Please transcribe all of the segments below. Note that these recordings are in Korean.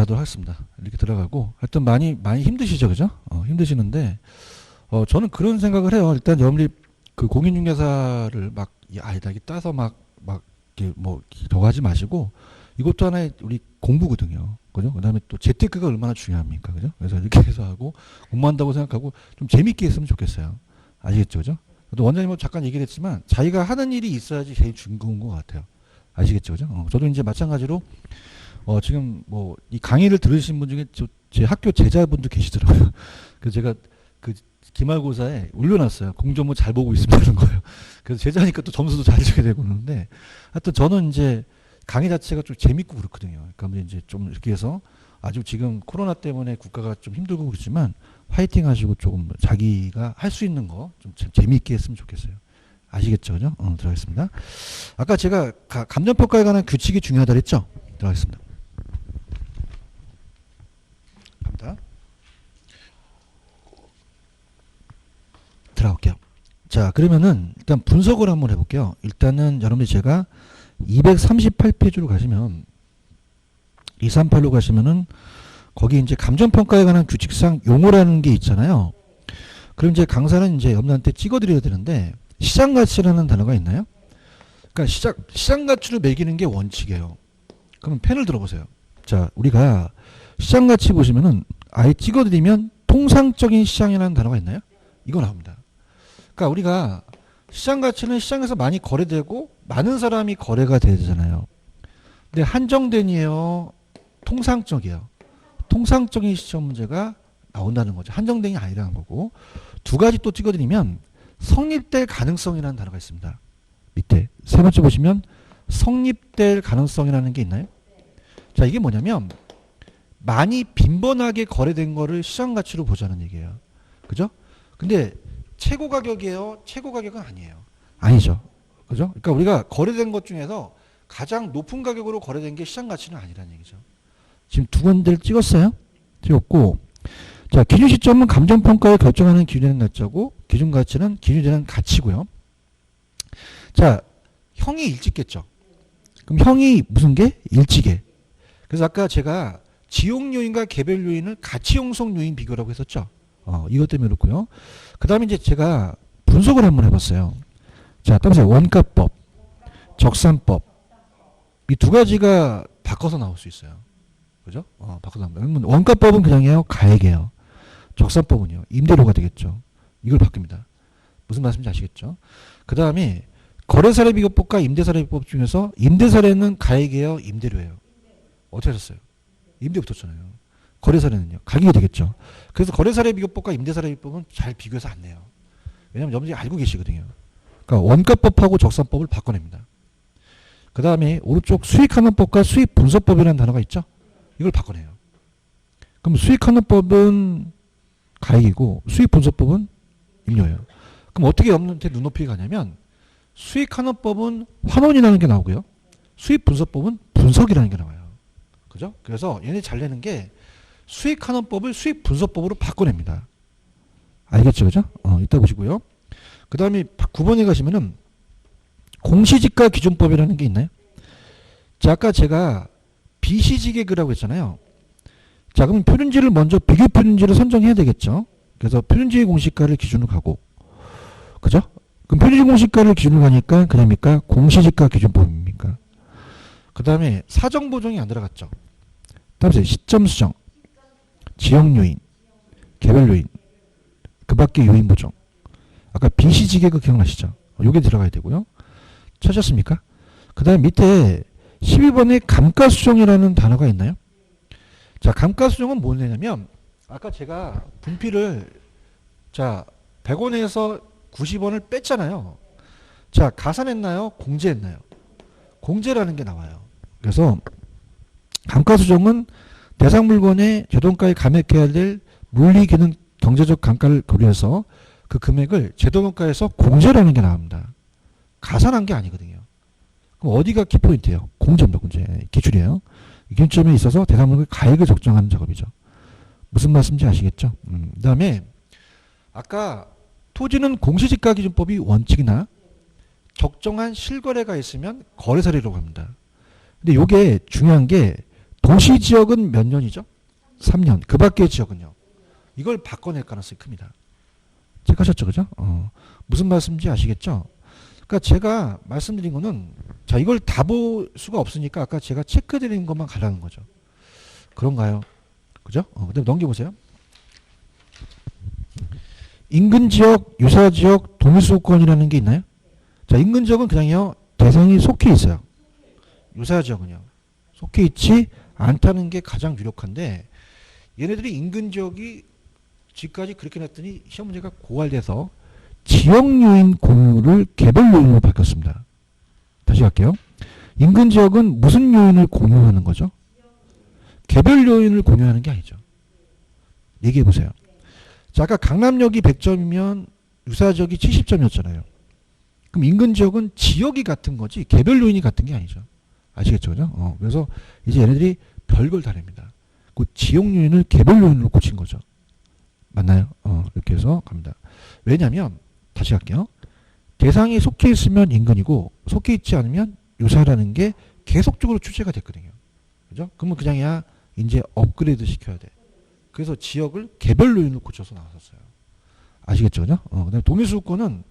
들어가도록 하겠습니다. 이렇게 들어가고 하여튼 많이 힘드시죠, 그죠? 힘드시는데 저는 그런 생각을 해요. 일단 여러분들이 그 공인중개사를 막 이렇게 따서 막 이렇게 뭐 더 하지 마시고 이것도 하나의 우리 공부거든요. 그죠? 그다음에 또 재테크가 얼마나 중요합니까, 그죠? 그래서 이렇게 해서 하고 공부한다고 생각하고 좀 재밌게 했으면 좋겠어요. 아시겠죠, 그죠? 또 원장님은 잠깐 얘기를 했지만 자기가 하는 일이 있어야지 제일 중요한 것 같아요. 아시겠죠, 그죠? 저도 이제 마찬가지로 지금 뭐 이 강의를 들으신 분 중에 제 학교 제자분도 계시더라고요. 그래서 제가 그 기말고사에 올려놨어요. 공정모 잘 보고 있습니다는 거예요. 그래서 제자니까 또 점수도 잘 주게 되고 그러는데 하여튼 저는 이제 강의 자체가 좀 재밌고 그렇거든요. 그러니까 이제 좀 이렇게 해서 아주 지금 코로나 때문에 국가가 좀 힘들고 그렇지만 화이팅 하시고 조금 자기가 할 수 있는 거 좀 재미있게 했으면 좋겠어요. 아시겠죠? 그죠? 들어가겠습니다. 아까 제가 감정평가에 관한 규칙이 중요하다 그랬죠? 들어가겠습니다. 갑니다. 들어갈게요. 자, 그러면은 일단 분석을 한번 해볼게요. 일단은 여러분들 제가 238페이지로 가시면 238로 가시면은 거기 이제 감정평가에 관한 규칙상 용어라는 게 있잖아요. 그럼 이제 강사는 이제 여러분한테 찍어드려야 되는데 시장가치라는 단어가 있나요? 그러니까 시장가치를 매기는 게 원칙이에요. 그럼 펜을 들어보세요. 자, 우리가 시장가치 보시면은 아예 찍어드리면 통상적인 시장이라는 단어가 있나요? 이거 나옵니다. 그러니까 우리가 시장가치는 시장에서 많이 거래되고 많은 사람이 거래가 돼야 되잖아요. 근데 한정된이에요? 통상적이에요? 통상적인 시점 문제가 나온다는 거죠. 한정된이 아니라는 거고. 두 가지 또 찍어드리면 성립될 가능성이라는 단어가 있습니다. 밑에 세 번째 보시면 성립될 가능성이라는 게 있나요? 자, 이게 뭐냐면 많이 빈번하게 거래된 거를 시장 가치로 보자는 얘기예요. 그죠? 근데 최고 가격이에요? 최고 가격은 아니에요. 아니죠. 그죠? 그러니까 우리가 거래된 것 중에서 가장 높은 가격으로 거래된 게 시장 가치는 아니라는 얘기죠. 지금 두 군데를 찍었어요? 찍었고, 자, 기준 시점은 감정평가를 결정하는 기준되는 날짜고, 기준 가치는 기준되는 가치고요. 자, 형이 일찍겠죠. 그럼 형이 무슨 게? 일찍에. 그래서 아까 제가 지용 요인과 개별 요인을 가치 형성 요인 비교라고 했었죠. 이것 때문에 그렇고요. 그 다음에 이제 제가 분석을 한번 해봤어요. 자, 따라서 원가법, 적산법 이 두 가지가 바꿔서 나올 수 있어요. 그죠? 바꿔서 나옵니다. 원가법은 그냥이에요. 가액이에요. 적산법은요. 임대료가 되겠죠. 이걸 바뀝니다. 무슨 말씀인지 아시겠죠? 그 다음에 거래사례 비교법과 임대사례 비교법 중에서 임대사례는 가액이에요. 임대료예요. 어떻게 하셨어요? 임대 붙었잖아요. 거래사례는요. 가격이 되겠죠. 그래서 거래사례 비교법과 임대사례 비교법은 잘 비교해서 안 내요. 왜냐하면 여러분들이 알고 계시거든요. 그러니까 원가법하고 적산법을 바꿔냅니다. 그 다음에 오른쪽 수익환원법과 수익분석법이라는 단어가 있죠. 이걸 바꿔내요. 그럼 수익환원법은 가액이고 수익분석법은 임료예요. 그럼 어떻게 여러분한테 눈높이가 가냐면 수익환원법은 환원이라는 게 나오고요. 수익분석법은 분석이라는 게 나와요. 그죠? 그래서 얘네 잘 내는 게 수익환원법을 수익분석법으로 바꿔냅니다. 알겠죠? 그죠? 이따 보시고요. 그 다음에 9번에 가시면은 공시지가 기준법이라는 게 있나요? 자, 아까 제가 비시지계급이라고 했잖아요. 자, 그럼 표준지를 먼저 비교 표준지를 선정해야 되겠죠? 그래서 표준지 공시가를 기준으로 가고, 그죠? 그럼 표준지 공시가를 기준으로 가니까 그럽니까? 공시지가 기준법입니까? 그 다음에 사정 보정이 안 들어갔죠? 다음에 시점 수정, 지역 요인, 개별 요인, 그 밖에 요인 보정. 아까 비시지계급 기억나시죠? 요게 들어가야 되고요. 찾았습니까? 그 다음에 밑에 12번에 감가수정이라는 단어가 있나요? 자, 감가수정은 뭐냐면 아까 제가 분필을 자 100원에서 90원을 뺐잖아요. 자, 가산했나요? 공제했나요? 공제라는 게 나와요. 그래서 감가수정은 대상 물건의 제동가에 감액해야 될 물리기능 경제적 감가를 고려해서 그 금액을 제도원가에서 공제라는 게 나옵니다. 가산한 게 아니거든요. 그럼 어디가 키포인트예요? 공제입니다. 공제. 기출이에요. 이 기준점에 있어서 대상물건 가액을 적정하는 작업이죠. 무슨 말씀인지 아시겠죠? 그 다음에 아까 토지는 공시지가 기준법이 원칙이나 적정한 실거래가 있으면 거래사례라고 합니다. 근데 이게 중요한 게 도시 지역은 몇 년이죠? 3년. 그 밖의 지역은요? 이걸 바꿔낼 가능성이 큽니다. 체크하셨죠? 그죠? 무슨 말씀인지 아시겠죠? 그러니까 제가 말씀드린 거는 자, 이걸 다 볼 수가 없으니까 아까 제가 체크드린 것만 가라는 거죠. 그런가요? 그죠? 그다음에 넘겨보세요. 인근 지역, 유사 지역, 동일수권이라는 게 있나요? 자, 인근 지역은 그냥요, 대상이 속해 있어요. 유사 지역은요, 속해 있지 않다는 게 가장 유력한데, 얘네들이 인근 지역이 지금까지 그렇게 냈더니 시험 문제가 고갈돼서 지역 요인 공유를 개별 요인으로 바뀌었습니다. 다시 갈게요. 인근 지역은 무슨 요인을 공유하는 거죠? 개별 요인을 공유하는 게 아니죠. 얘기해 보세요. 자, 아까 강남역이 100점이면 유사 지역이 70점이었잖아요. 그럼 인근 지역은 지역이 같은 거지 개별 요인이 같은 게 아니죠. 아시겠죠? 그죠? 그래서 이제 얘네들이 별걸 다 냅니다. 그 지역 요인을 개별 요인으로 고친 거죠. 맞나요? 이렇게 해서 갑니다. 왜냐면 다시 갈게요. 대상이 속해 있으면 인근이고 속해 있지 않으면 유사라는 게 계속적으로 출제가 됐거든요. 그죠? 그러면 그냥이야 이제 업그레이드 시켜야 돼. 그래서 지역을 개별 요인으로 고쳐서 나왔었어요. 아시겠죠? 그죠? 그다음에 동일수권은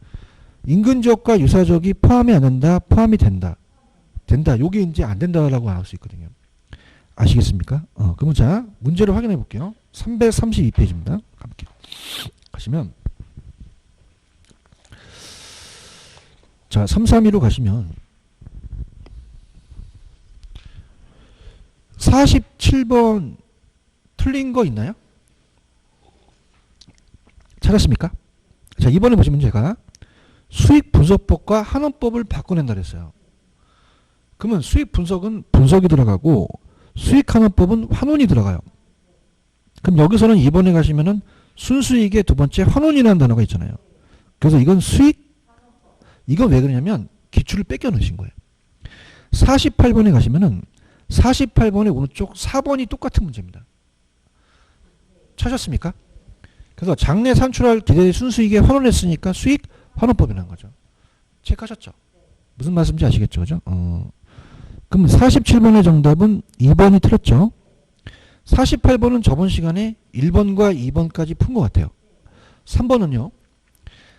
인근 지역과 유사 지역이 포함이 안 된다, 포함이 된다. 된다. 요게 이제 안 된다라고 나올 수 있거든요. 아시겠습니까? 그러면 자, 문제를 확인해 볼게요. 332페이지입니다. 가시면 자, 332로 가시면 47번 틀린 거 있나요? 찾았습니까? 자, 이번에 보시면 제가 수익 분석법과 환원법을 바꿔낸다 그랬어요. 그러면 수익 분석은 분석이 들어가고 수익 환원법은 환원이 들어가요. 그럼 여기서는 이번에 가시면은 순수익의 두 번째 환원이라는 단어가 있잖아요. 그래서 이건 수익, 이건 왜 그러냐면 기출을 뺏겨 넣으신 거예요. 48번에 가시면은 48번의 오른쪽 4번이 똑같은 문제입니다. 찾았습니까? 그래서 장래 산출할 기대 순수익에 환원했으니까 수익 환원법이라는 거죠. 체크하셨죠? 무슨 말씀인지 아시겠죠? 그죠? 그럼 47번의 정답은 2번이 틀렸죠? 48번은 저번 시간에 1번과 2번까지 푼 것 같아요. 3번은요.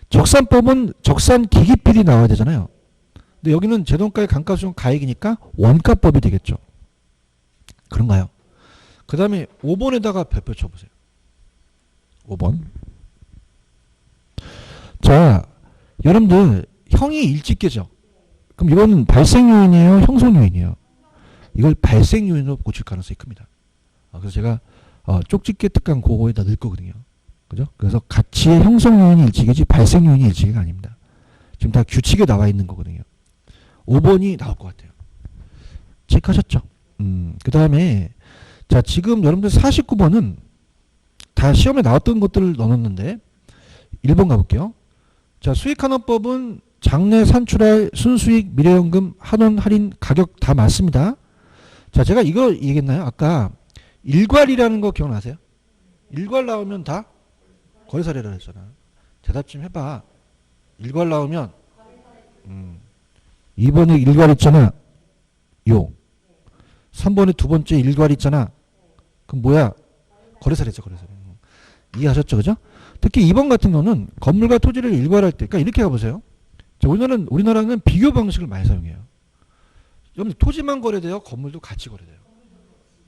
적산법은 적산 기기필이 나와야 되잖아요. 근데 여기는 재돈가의 감가수용 가액이니까 원가법이 되겠죠. 그런가요? 그 다음에 5번에다가 별표 쳐보세요. 5번. 자, 여러분들 형이 일찍 깨죠. 그럼 이거는 발생 요인이에요? 형성 요인이에요? 이걸 발생 요인으로 고칠 가능성이 큽니다. 그래서 제가 쪽집게 특강 그거에다 넣을 거거든요. 그죠? 그래서 가치의 형성 요인이 일찍이지 발생 요인이 일찍이가 아닙니다. 지금 다 규칙에 나와 있는 거거든요. 5번이 나올 것 같아요. 체크하셨죠? 그 다음에 자, 지금 여러분들 49번은 다 시험에 나왔던 것들을 넣었는데 1번 가볼게요. 자, 수익환원법은 장래 산출할 순수익 미래연금 환원 할인 가격 다 맞습니다. 자, 제가 이거 얘기했나요? 아까 일괄이라는 거 기억나세요? 일괄 나오면 다 거래사례라 했잖아. 대답 좀 해봐. 일괄 나오면 2번에 일괄 있잖아. 요. 3번에 두 번째 일괄 있잖아. 그럼 뭐야? 거래사례죠. 거래사례. 이해하셨죠? 그죠? 특히 2번 같은 경우는 건물과 토지를 일괄할 때, 그러니까 이렇게 가보세요. 자, 우리나라는 비교 방식을 많이 사용해요. 여러분 토지만 거래돼요? 건물도 같이 거래돼요.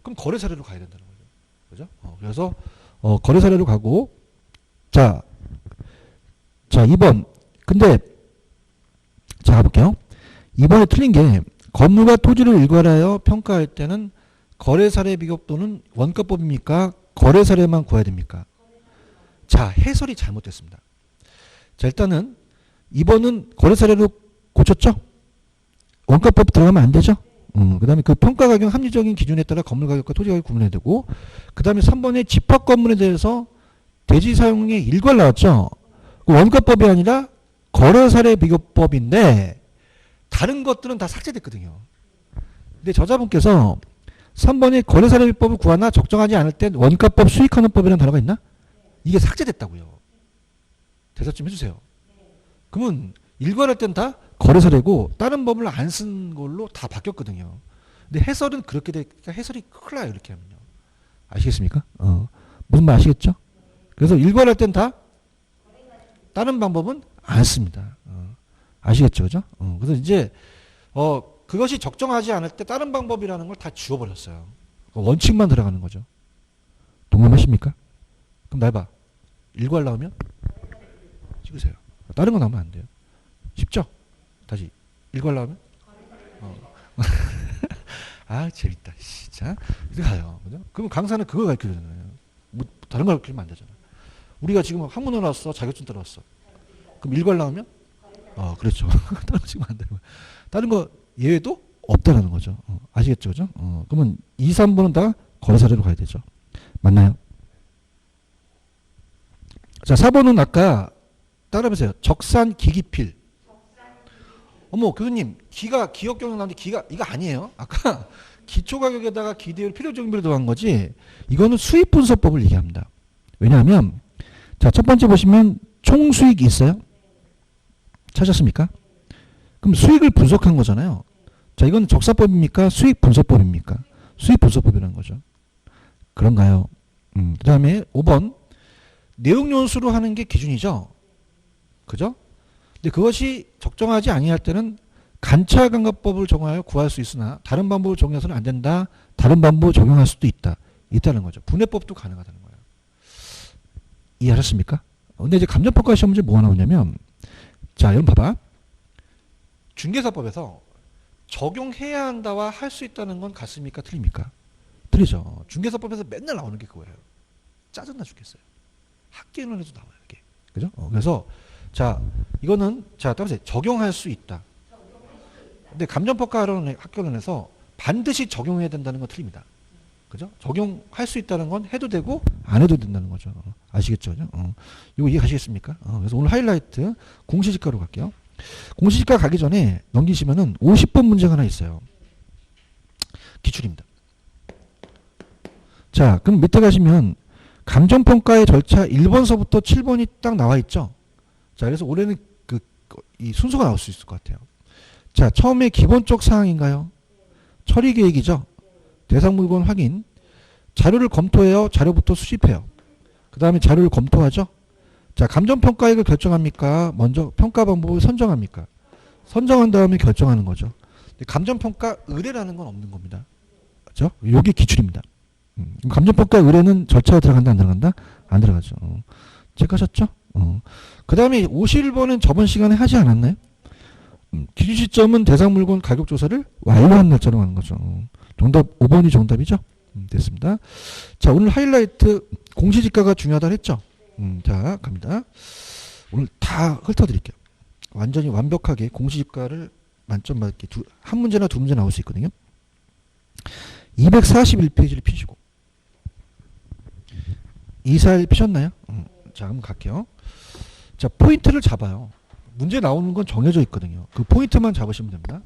그럼 거래사례로 가야 된다는 거죠. 그죠? 그래서 거래사례로 가고 자 2번. 근데 자, 가볼게요. 2번에 틀린 게 건물과 토지를 일괄하여 평가할 때는 거래사례 비교 또는 원가법입니까? 거래사례만 구해야 됩니까? 자, 해설이 잘못됐습니다. 자, 일단은 2번은 거래사례로 고쳤죠? 원가법 들어가면 안 되죠? 그 다음에 그 평가가격 합리적인 기준에 따라 건물 가격과 토지 가격 구분해야 되고, 그 다음에 3번에 집합 건물에 대해서 대지 사용의 일괄 나왔죠? 그 원가법이 아니라 거래사례 비교법인데 다른 것들은 다 삭제됐거든요. 근데 저자분께서 3번에 거래사례 비법을 구하나 적정하지 않을 땐 원가법 수익환원법이라는 단어가 있나? 이게 삭제됐다고요. 대답 좀 해주세요. 그러면 일괄할 땐 다 거래사례고 다른 법을 안 쓴 걸로 다 바뀌었거든요. 근데 해설은 그렇게 되니까 해설이 큰일 나요. 이렇게 하면요. 아시겠습니까? 무슨 말 아시겠죠? 그래서 일괄할 땐 다 다른 방법은 안 씁니다. 아시겠죠? 그죠? 그래서 이제 그것이 적정하지 않을 때 다른 방법이라는 걸 다 지워버렸어요. 원칙만 들어가는 거죠. 동감하십니까? 그럼 날 봐. 일괄 나오면 찍으세요. 다른 거 나오면 안 돼요. 쉽죠? 다시 일괄 나오면 아 재밌다. 진짜 이렇게 가요. 그죠? 그럼 강사는 그걸 가르쳐주잖아요. 뭐 다른 걸 가르치면 안 되잖아. 우리가 지금 한문어 나왔어. 자격증 따라왔어. 그럼 일괄 나오면 그렇죠. 다른 거 지금 안 되는 거야. 다른 거 예외도 없다라는 거죠. 아시겠죠? 그죠? 그러면 2, 3번은 다 거래 사례로 가야 되죠. 맞나요? 자, 4번은 아까 따라해보세요. 적산 기기필. 어머, 교수님, 기업 경영 나오는데 이거 아니에요? 아까 기초 가격에다가 기대율 필요 정비를 더한 거지. 이거는 수익 분석법을 얘기합니다. 왜냐하면, 자, 첫 번째 보시면 총 수익이 있어요? 찾았습니까? 그럼 수익을 분석한 거잖아요. 자, 이건 적사법입니까? 수익 분석법입니까? 수익 분석법이라는 거죠. 그런가요? 그 다음에 5번. 내용 연수로 하는 게 기준이죠. 그죠? 근데 그것이 적정하지 아니할 때는 관찰감각법을 적용하여 구할 수 있으나 다른 방법을 적용해서는 안 된다. 다른 방법을 적용할 수도 있다는 거죠. 분해법도 가능하다는 거예요. 이해하셨습니까? 근데 이제 감정평가 시험 문제 뭐가 나오냐면, 자, 여러분 봐봐. 중개사법에서 적용해야 한다와 할 수 있다는 건 같습니까? 틀립니까? 틀리죠. 중개사법에서 맨날 나오는 게 그거예요. 짜증나 죽겠어요. 학계론에도 나와요, 이게. 그죠? 그래서, 자, 이거는, 자, 따라서 적용할 수 있다. 근데 감정평가하는 학계론에서 반드시 적용해야 된다는 건 틀립니다. 그죠? 적용할 수 있다는 건 해도 되고, 안 해도 된다는 거죠. 아시겠죠? 이거 이해하시겠습니까? 그래서 오늘 하이라이트 공시지가로 갈게요. 공시지가 가기 전에 넘기시면은 50번 문제가 하나 있어요. 기출입니다. 자, 그럼 밑에 가시면 감정평가의 절차 1번서부터 7번이 딱 나와 있죠. 자, 그래서 올해는 이 순서가 나올 수 있을 것 같아요. 자, 처음에 기본적 사항인가요? 처리 계획이죠. 대상 물건 확인. 자료를 검토해요. 자료부터 수집해요. 그 다음에 자료를 검토하죠. 자, 감정평가액을 결정합니까? 먼저 평가 방법을 선정합니까? 선정한 다음에 결정하는 거죠. 감정평가 의뢰라는 건 없는 겁니다. 그죠? 요게 기출입니다. 감정평가 의뢰는 절차가 들어간다, 안 들어간다? 안 들어가죠. 체크하셨죠? 그 다음에 51번은 저번 시간에 하지 않았나요? 기준 시점은 대상 물건 가격 조사를 완료한 날짜로 하는 거죠. 정답 5번이 정답이죠? 됐습니다. 자, 오늘 하이라이트 공시지가가 중요하다 했죠? 자, 갑니다. 오늘 다 훑어드릴게요. 완전히 완벽하게 공시지가를 만점 받게 한 문제나 두 문제 나올 수 있거든요. 241페이지를 피시고 241 피셨나요? 자, 그럼 갈게요. 자, 포인트를 잡아요. 문제 나오는 건 정해져 있거든요. 그 포인트만 잡으시면 됩니다.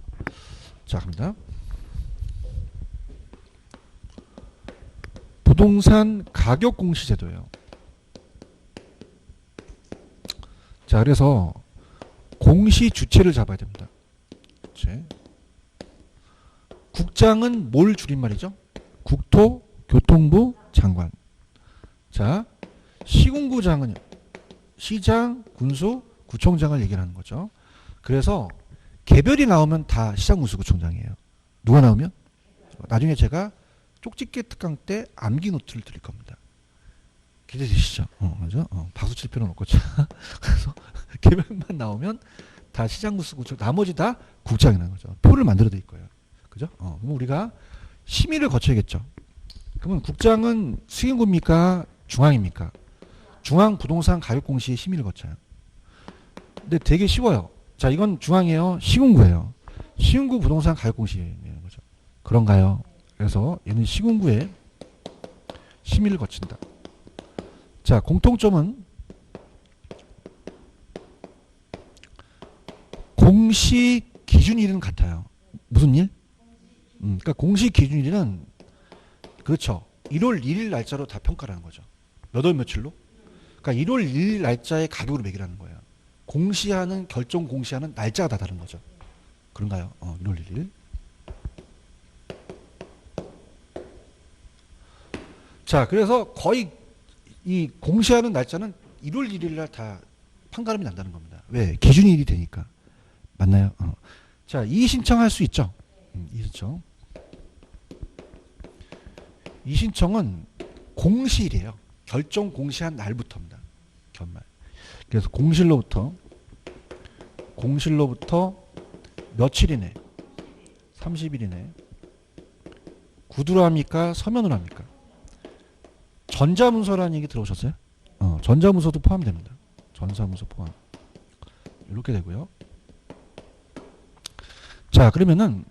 자, 갑니다. 부동산 가격 공시제도예요. 자, 그래서 공시 주체를 잡아야 됩니다. 주체. 국장은 뭘 줄임말이죠? 국토교통부 장관. 자, 시군구장은요. 시장, 군수, 구청장을 얘기하는 거죠. 그래서 개별이 나오면 다 시장, 군수, 구청장이에요. 누가 나오면? 나중에 제가 쪽집게 특강 때 암기 노트를 드릴 겁니다. 기대되시죠? 그죠? 박수 칠 필요는 없고. 그래서 개별만 나오면 다 시장, 군수, 구청, 나머지 다 국장이라는 거죠. 표를 만들어 드릴 거예요. 그죠? 그럼 우리가 심의를 거쳐야겠죠. 그러면 국장은 승인구입니까? 중앙입니까? 중앙 부동산 가격 공시에 심의를 거쳐요. 근데 되게 쉬워요. 자, 이건 중앙이에요. 시군구예요. 시군구 부동산 가격 공시라는 거죠. 그런가요? 그래서 얘는 시군구에 심의를 거친다. 자, 공통점은 공시 기준일은 같아요. 무슨 일? 그러니까 공시 기준일은 그렇죠. 1월 1일 날짜로 다 평가라는 거죠. 몇 월 며칠로? 그러니까 1월 1일 날짜의 가격으로 매기라는 거예요. 공시하는 결정 공시하는 날짜가 다 다른 거죠. 그런가요? 1월 1일. 자, 그래서 거의 이 공시하는 날짜는 1월 1일 날 다 판가름이 난다는 겁니다. 왜? 기준일이 되니까. 맞나요? 자, 이의신청할 수 있죠? 이의신청. 이의신청은 공시일이에요. 결정 공시한 날부터입니다. 견말. 그래서 공실로부터 며칠 이내? 30일 이내. 구두로 합니까? 서면으로 합니까? 전자문서라는 얘기 들어오셨어요? 전자문서도 포함됩니다. 전자문서 포함. 이렇게 되고요. 자, 그러면은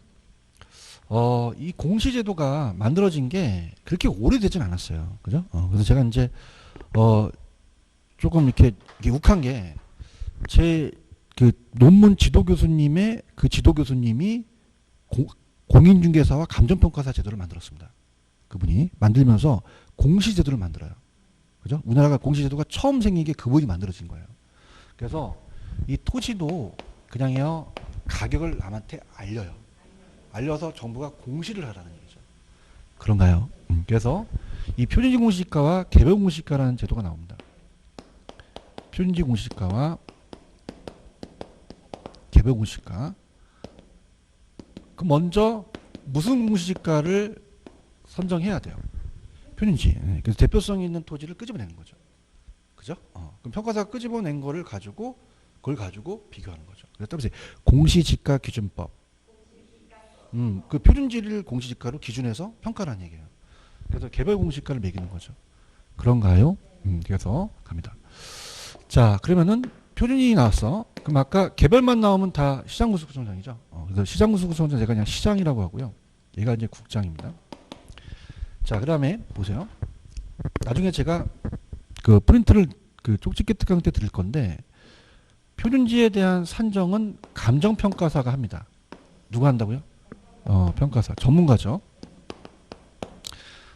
이 공시제도가 만들어진 게 그렇게 오래되진 않았어요. 그죠? 그래서 제가 이제 조금 이렇게 욱한 게 제 그 논문 지도 교수님의 그 지도 교수님이 공인중개사와 감정평가사 제도를 만들었습니다. 그분이 만들면서 공시제도를 만들어요. 그죠? 우리나라가 공시제도가 처음 생긴 게 그분이 만들어진 거예요. 그래서 이 토지도 그냥요 가격을 남한테 알려요. 알려서 정부가 공시를 하라는 얘기죠. 그런가요? 그래서 이 표준지 공시지가와 개별 공시지가라는 제도가 나옵니다. 표준지 공시지가와 개별 공시지가. 그럼 먼저 무슨 공시지가를 선정해야 돼요? 표준지. 그래서 대표성 있는 토지를 끄집어내는 거죠. 그죠? 그럼 평가사가 끄집어낸 거를 가지고 그걸 가지고 비교하는 거죠. 그래서 따라서 공시지가 기준법. 그 표준지를 공시지가로 기준해서 평가라는 얘기예요. 그래서 개별 공시지가를 매기는 거죠. 그런가요? 그래서 갑니다. 자, 그러면은 표준이 나왔어. 그럼 아까 개별만 나오면 다 시장구수구청장이죠. 그래서 시장구수구청장 제가 그냥 시장이라고 하고요. 얘가 이제 국장입니다. 자, 그다음에 보세요. 나중에 제가 그 프린트를 그 쪽집게 특강 때 드릴 건데 표준지에 대한 산정은 감정평가사가 합니다. 누가 한다고요? 평가사. 전문가죠.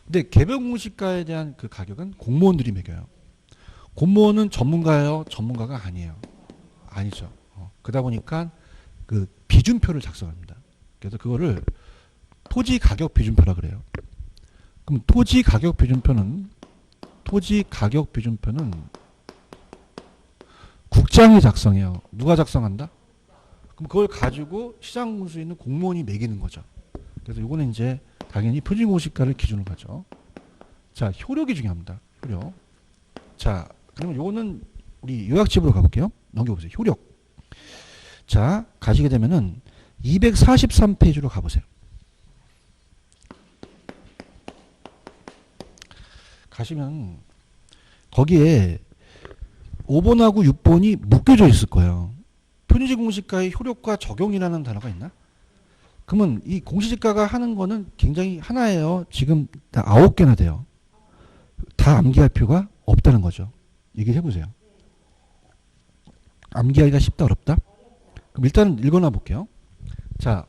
근데 개별 공시가에 대한 그 가격은 공무원들이 매겨요. 공무원은 전문가예요? 전문가가 아니에요. 아니죠. 그러다 보니까 그 비준표를 작성합니다. 그래서 그거를 토지 가격 비준표라 그래요. 그럼 토지 가격 비준표는 국장이 작성해요. 누가 작성한다? 그럼 그걸 가지고 시장 군수에 있는 공무원이 매기는 거죠. 그래서 이거는 이제 당연히 표준 공시가를 기준으로 하죠. 자, 효력이 중요합니다. 효력. 자, 그러면 요거는 우리 요약집으로 가볼게요. 넘겨보세요. 효력. 자, 가시게 되면은 243페이지로 가보세요. 가시면 거기에 5번하고 6번이 묶여져 있을 거예요. 표준지 공시가의 효력과 적용이라는 단어가 있나? 그러면 이 공시지가가 하는 거는 굉장히 하나예요. 지금 다 9개나 돼요. 다 암기할 필요가 없다는 거죠. 얘기를 해보세요. 암기하기가 쉽다 어렵다? 그럼 일단 읽어놔 볼게요. 자,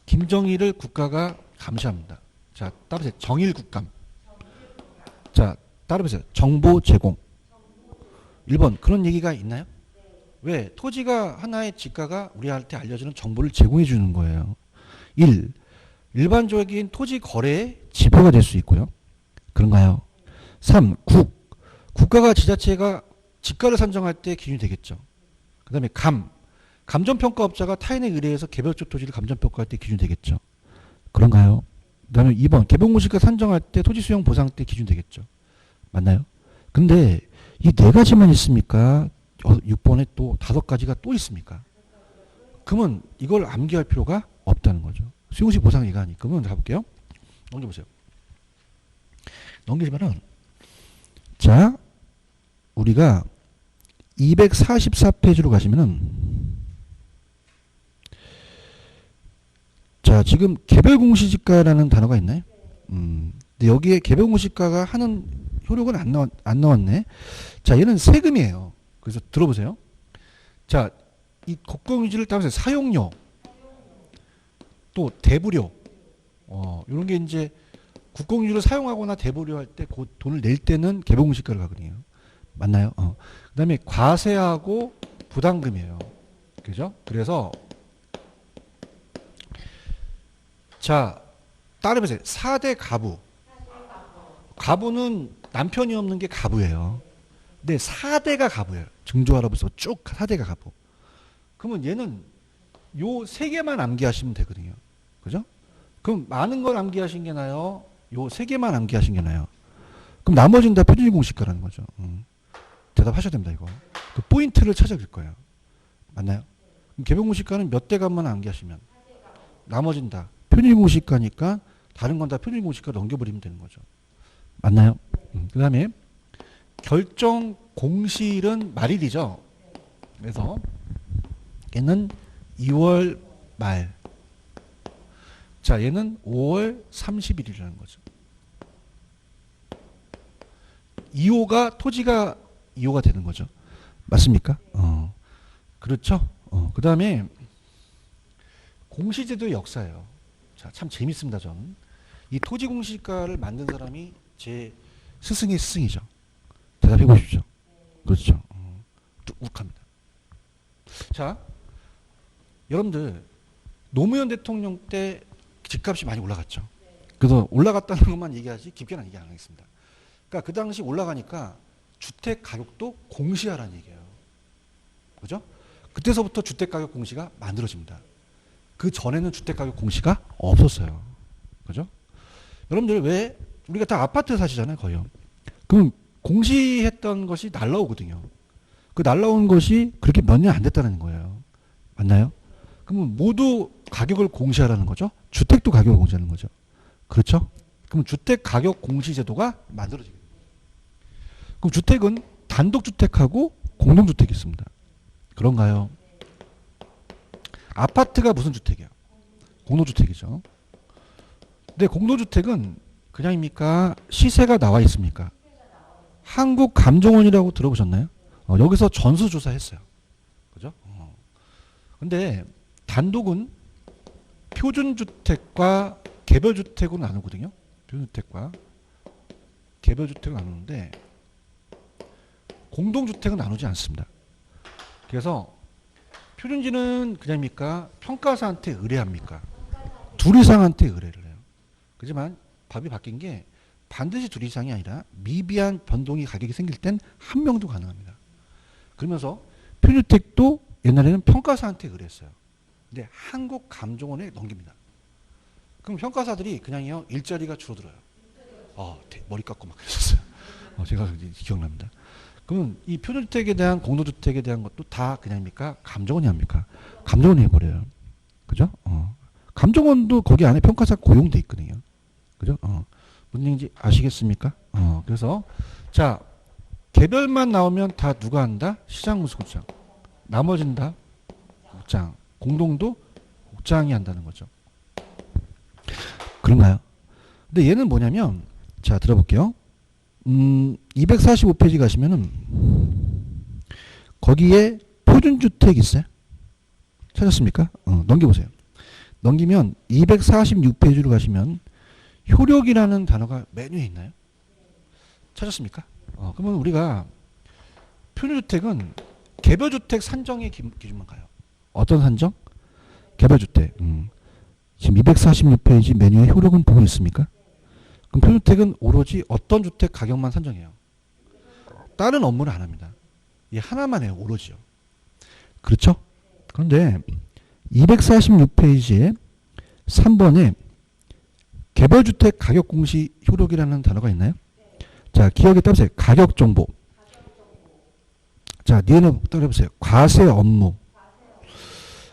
김정일을 국가가 감시합니다. 자, 따라서 정일 국감. 자, 따라보세요. 정보 제공. 1번 그런 얘기가 있나요? 왜? 토지가 하나의 지가가 우리한테 알려주는 정보를 제공해 주는 거예요. 1. 일반적인 토지 거래의 지표가 될 수 있고요. 그런가요? 3. 국가가 지자체가 지가를 산정할 때 기준이 되겠죠. 그 다음에 감정평가업자가 타인에 의뢰해서 개별적 토지를 감정평가할 때 기준이 되겠죠. 그런가요? 그 다음에 2번 개별공시가 산정할 때 토지 수용 보상 때 기준 되겠죠. 맞나요? 근데 이 4가지만 있습니까? 6번에 또 5가지가 또 있습니까? 그러면 이걸 암기할 필요가 없다는 거죠. 수용시 보상 이가니. 그러면 가볼게요. 넘겨보세요. 넘기시면은 자, 우리가 244페이지로 가시면은 자, 지금 개별공시지가라는 단어가 있나요? 근데 여기에 개별공시가가 하는 효력은 안 나왔네. 자, 얘는 세금이에요. 그래서 들어보세요. 자, 이 국공유지를 따라서 사용료, 또 대부료, 이런 게 이제 국공유지를 사용하거나 대부료할 때 그 돈을 낼 때는 개별공시가를 가거든요. 맞나요? 그 다음에 과세하고 부담금이에요. 그죠? 그래서 자, 따라해보세요. 4대 가부. 과부는 남편이 없는 게 가부예요. 근데 4대가 가부예요. 증조할아버지부터 쭉 4대가 가부. 그러면 얘는 요 세 개만 암기하시면 되거든요. 그죠? 그럼 많은 걸 암기하신 게 나요? 요 세 개만 암기하신 게 나요? 그럼 나머지는 다 표준일 공식가라는 거죠. 대답하셔야 됩니다, 이거. 그 포인트를 찾아줄 거예요. 맞나요? 개별 공식가는 몇 대값만 암기하시면 나머지는 다 표준일 공식가니까 다른 건 다 표준일 공식가로 넘겨버리면 되는 거죠. 맞나요? 그 다음에 결정 공실은 말일이죠. 그래서 얘는 2월 말. 자, 얘는 5월 30일이라는 거죠. 2호가 토지가 2호가 되는 거죠. 맞습니까? 그렇죠. 그 다음에 공시제도의 역사예요. 자, 참 재밌습니다, 저는. 이 토지 공시가를 만든 사람이 제 스승의 스승이죠. 대답해 보십시오. 그렇죠. 뚝뚝합니다. 자, 여러분들 노무현 대통령 때 집값이 많이 올라갔죠. 그래서 올라갔다는 것만 얘기하지 깊게는 얘기 안 하겠습니다. 그러니까 그 당시 올라가니까 주택 가격도 공시하라는 얘기예요. 그죠? 그때서부터 주택 가격 공시가 만들어집니다. 그 전에는 주택 가격 공시가 없었어요. 그죠? 여러분들 왜 우리가 다 아파트 사시잖아요, 거의요. 그럼 공시했던 것이 날라오거든요. 그 날라온 것이 그렇게 몇 년 안 됐다는 거예요. 맞나요? 그러면 모두 가격을 공시하라는 거죠. 주택도 가격을 공시하는 거죠. 그렇죠? 그럼 주택 가격 공시 제도가 만들어지게 됩니다. 그럼 주택은 단독주택하고 공동주택이 있습니다. 그런가요? 아파트가 무슨 주택이야? 공동주택이죠. 근데 공동주택은 그냥입니까? 시세가 나와 있습니까? 한국감정원이라고 들어보셨나요? 여기서 전수조사했어요. 그죠? 근데 단독은 표준주택과 개별주택으로 나누거든요. 표준주택과 개별주택을 나누는데 공동주택은 나누지 않습니다. 그래서 표준지는 그냥입니까? 평가사한테 의뢰합니까? 둘 이상한테 의뢰를 해요. 그렇지만 법이 바뀐 게 반드시 둘 이상이 아니라 미비한 변동이 가격이 생길 땐 한 명도 가능합니다. 그러면서 표준주택도 옛날에는 평가사한테 의뢰했어요. 근데 한국감정원에 넘깁니다. 그럼 평가사들이 그냥요 일자리가 줄어들어요. 머리 깎고 막 그랬었어요. 제가 기억납니다. 그러면 이 표준주택에 대한 공동주택에 대한 것도 다 그냥입니까? 감정원이 합니까? 감정원이 해버려요. 그죠? 감정원도 거기 안에 평가사 고용돼 있거든요. 그죠? 무슨 얘기인지 아시겠습니까? 그래서 자 개별만 나오면 다 누가 한다? 시장무수국장. 나머지는 다 국장. 공동도 국장이 한다는 거죠. 그런가요? 근데 얘는 뭐냐면 자 들어볼게요. 245페이지 가시면은 거기에 표준주택 있어요? 찾았습니까? 넘겨보세요. 넘기면 246페이지로 가시면 효력이라는 단어가 메뉴에 있나요? 찾았습니까? 그러면 우리가 표준주택은 개별주택 산정의 기준만 가요. 어떤 산정? 개별주택. 지금 246페이지 메뉴에 효력은 보고 있습니까? 그럼 표준주택은 오로지 어떤 주택 가격만 산정해요. 다른 업무를 안 합니다. 이 하나만 해요. 오로지요. 그렇죠? 그런데 246페이지에 3번에 개별주택 가격공시 효력이라는 단어가 있나요? 자, 기억에 따보세요. 가격정보. 자, 니은을 따라해보세요. 과세 업무.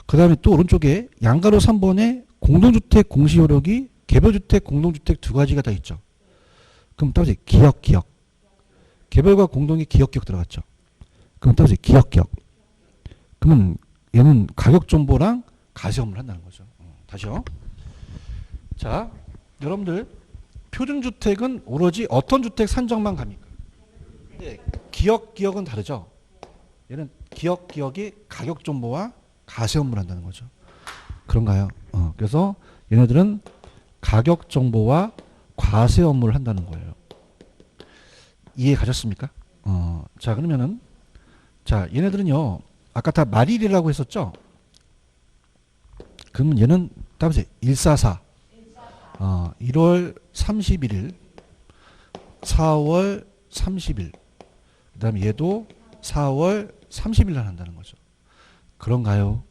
그 다음에 또 오른쪽에 양가로 3번에 공동주택 공시 효력이 개별주택, 공동주택 두 가지가 다 있죠. 그럼 따보세요. 기억. 개별과 공동이 기억 들어갔죠. 그럼 따보세요. 기억. 그러면 얘는 가격정보랑 과세 업무를 한다는 거죠. 다시요. 자, 여러분들 표준주택은 오로지 어떤 주택 산정만 갑니까? 네, 기억은 다르죠. 얘는 기억이 가격정보와 과세 업무를 한다는 거죠. 그런가요? 그래서 얘네들은 가격정보와 과세 업무를 한다는 거예요. 이해 가셨습니까? 자, 그러면은 자, 얘네들은요. 아까 다 말일이라고 했었죠? 그러면 얘는 따보세요. 144. 1월 31일 4월 30일. 그 다음에 얘도 4월 30일 날 한다는 거죠. 그런가요?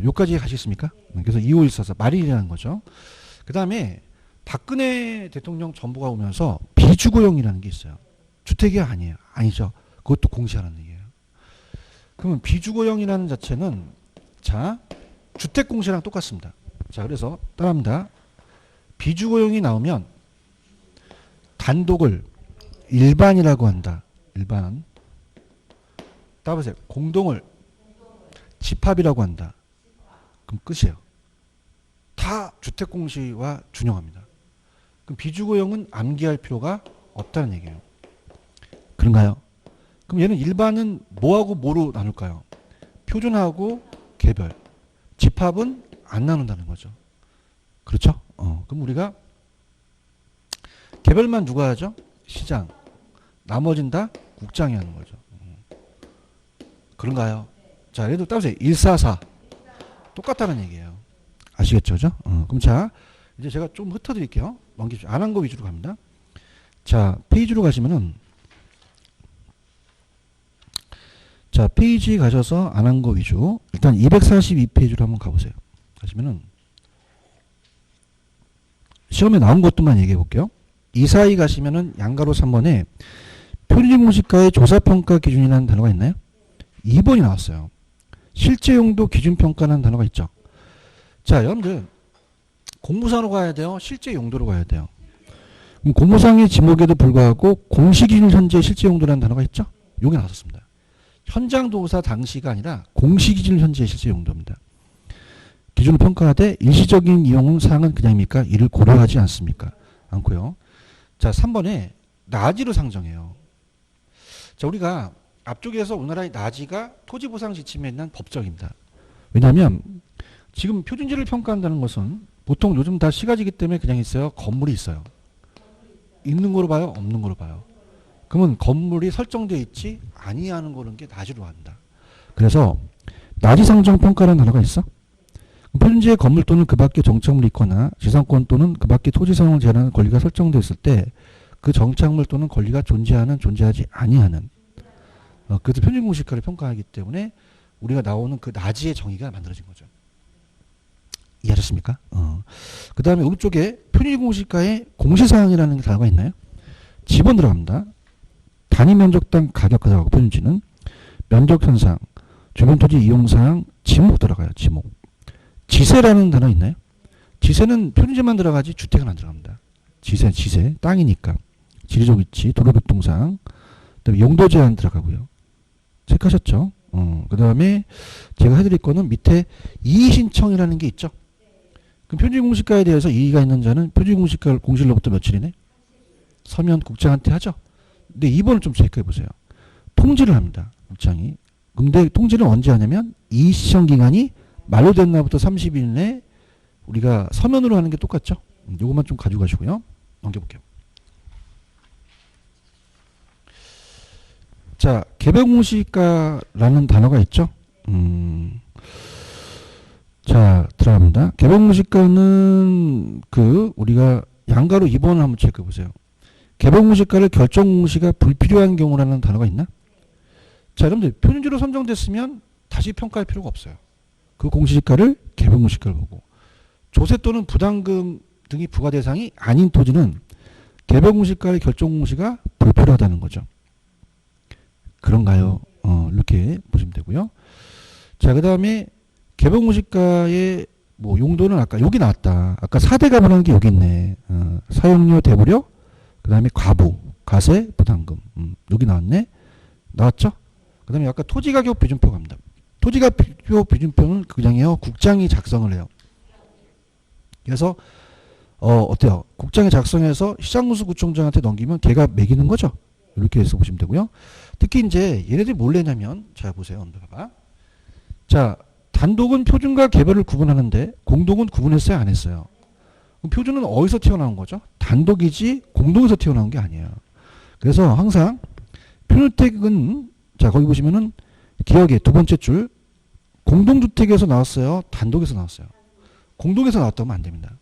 요까지 가시겠습니까? 그래서 2514 말일이라는 거죠. 그 다음에 박근혜 대통령 정부가 오면서 비주거용이라는 게 있어요. 주택이 아니에요. 아니죠. 그것도 공시하라는 얘기예요. 그러면 비주거용이라는 자체는 자 주택 공시랑 똑같습니다. 자 그래서 따라합니다. 비주거용이 나오면 단독을 일반이라고 한다. 일반. 따보세요. 공동을 집합이라고 한다. 그럼 끝이에요. 다 주택 공시와 준용합니다. 그럼 비주거용은 암기할 필요가 없다는 얘기예요. 그런가요? 그럼 얘는 일반은 뭐하고 뭐로 나눌까요? 표준하고 개별. 집합은 안 나눈다는 거죠. 그렇죠? 그럼 우리가 개별만 누가 하죠? 시장. 나머진 다 국장이 하는 거죠. 그런가요? 자, 얘도 따보세요. 144. 똑같다는 얘기예요. 아시겠죠? 그죠? 그럼 자, 이제 제가 좀 흩어드릴게요. 넘기죠. 안 한 거 위주로 갑니다. 자, 페이지로 가시면은, 자, 페이지 가셔서 안 한 거 위주. 일단 242페이지로 한번 가보세요. 가시면은, 시험에 나온 것도만 얘기해 볼게요. 이 사이 가시면은 양가로 3번에 표준공시가의 조사평가 기준이라는 단어가 있나요? 2번이 나왔어요. 실제용도 기준평가라는 단어가 있죠. 자, 여러분들 공무상으로 가야 돼요? 실제 용도로 가야 돼요? 그럼 공무상의 지목에도 불구하고 공시기준 현재 실제용도라는 단어가 있죠? 여기 나왔습니다. 현장 도사 당시가 아니라 공시기준 현재 실제 용도입니다. 기준을 평가하되 일시적인 이용 사항은 그냥입니까? 이를 고려하지 않습니까? 않고요. 자, 3번에 나지로 상정해요. 자, 우리가 앞쪽에서 우리나라의 나지가 토지보상 지침에 있는 법적입니다. 왜냐하면 지금 표준지를 평가한다는 것은 보통 요즘 다 시가지기 때문에 그냥 있어요. 건물이 있어요. 있는 거로 봐요? 없는 거로 봐요? 그러면 건물이 설정되어 있지 아니하는 거는 게 나지로 한다. 그래서 나지 상정 평가라는 단어가 있어? 표준지의 건물 또는 그 밖에 정착물이 있거나 지상권 또는 그 밖에 토지 사용을 제한하는 권리가 설정되어 있을 때 그 정착물 또는 권리가 존재하는 존재하지 아니하는 그래서 표준공시가를 평가하기 때문에 우리가 나오는 그 나지의 정의가 만들어진 거죠. 이해하셨습니까? 그 다음에 오른쪽에 표준공시가의 공시사항이라는 단어가 있나요? 지번 들어갑니다. 단위 면적당 가격 들어가고 표준지는 면적현상, 주변 토지 이용사항, 지목 들어가요. 지목. 지세라는 단어 있나요? 지세는 표준지만 들어가지 주택은 안 들어갑니다. 지세, 땅이니까. 지리적 위치, 도로교통상, 그다음에 용도 제한 들어가고요. 체크하셨죠? 그 다음에 제가 해드릴 거는 밑에 이의신청이라는 게 있죠. 그럼 표준공시가에 대해서 이의가 있는 자는 표준공시가 공실로부터 며칠이네? 서면 국장한테 하죠. 근데 2번을 좀 체크해 보세요. 통지를 합니다. 국장이. 근데 통지를 언제 하냐면 이의신청 기간이 만료된 날부터 30일 내에 우리가 서면으로 하는 게 똑같죠. 요것만 좀 가지고 가시고요. 넘겨볼게요. 자, 개별공시가라는 단어가 있죠. 자, 들어갑니다. 개별공시가는 우리가 양가로 2번을 한번 체크해 보세요. 개별공시가를 결정공시가 불필요한 경우라는 단어가 있나? 자, 여러분들 표준지로 선정됐으면 다시 평가할 필요가 없어요. 그 공시지가를 개별공시가를 보고 조세 또는 부담금 등이 부과 대상이 아닌 토지는 개별공시가의 결정공시가 불필요하다는 거죠. 그런가요? 이렇게 보시면 되고요. 자, 그 다음에 개별공시가의 뭐 용도는 아까 여기 나왔다. 아까 4대 가분하는 게 여기 있네. 사용료, 대부료, 그 다음에 과부, 과세, 부담금. 여기 나왔네. 나왔죠? 그 다음에 아까 토지가격 비준표 갑니다. 토지가격 비준표는 그냥이요. 국장이 작성을 해요. 그래서 어때요? 국장이 작성해서 시장군수구청장한테 넘기면 걔가 매기는 거죠. 이렇게 해서 보시면 되고요. 특히 이제 얘네들이 뭘 내냐면 자 보세요. 봐봐. 자, 단독은 표준과 개별을 구분하는데 공동은 구분했어요, 안 했어요? 그럼 표준은 어디서 튀어나온 거죠? 단독이지 공동에서 튀어나온 게 아니에요. 그래서 항상 표준주택은 자 거기 보시면은 기억에 두 번째 줄 공동주택에서 나왔어요, 단독에서 나왔어요. 공동에서 나왔다면 안 됩니다.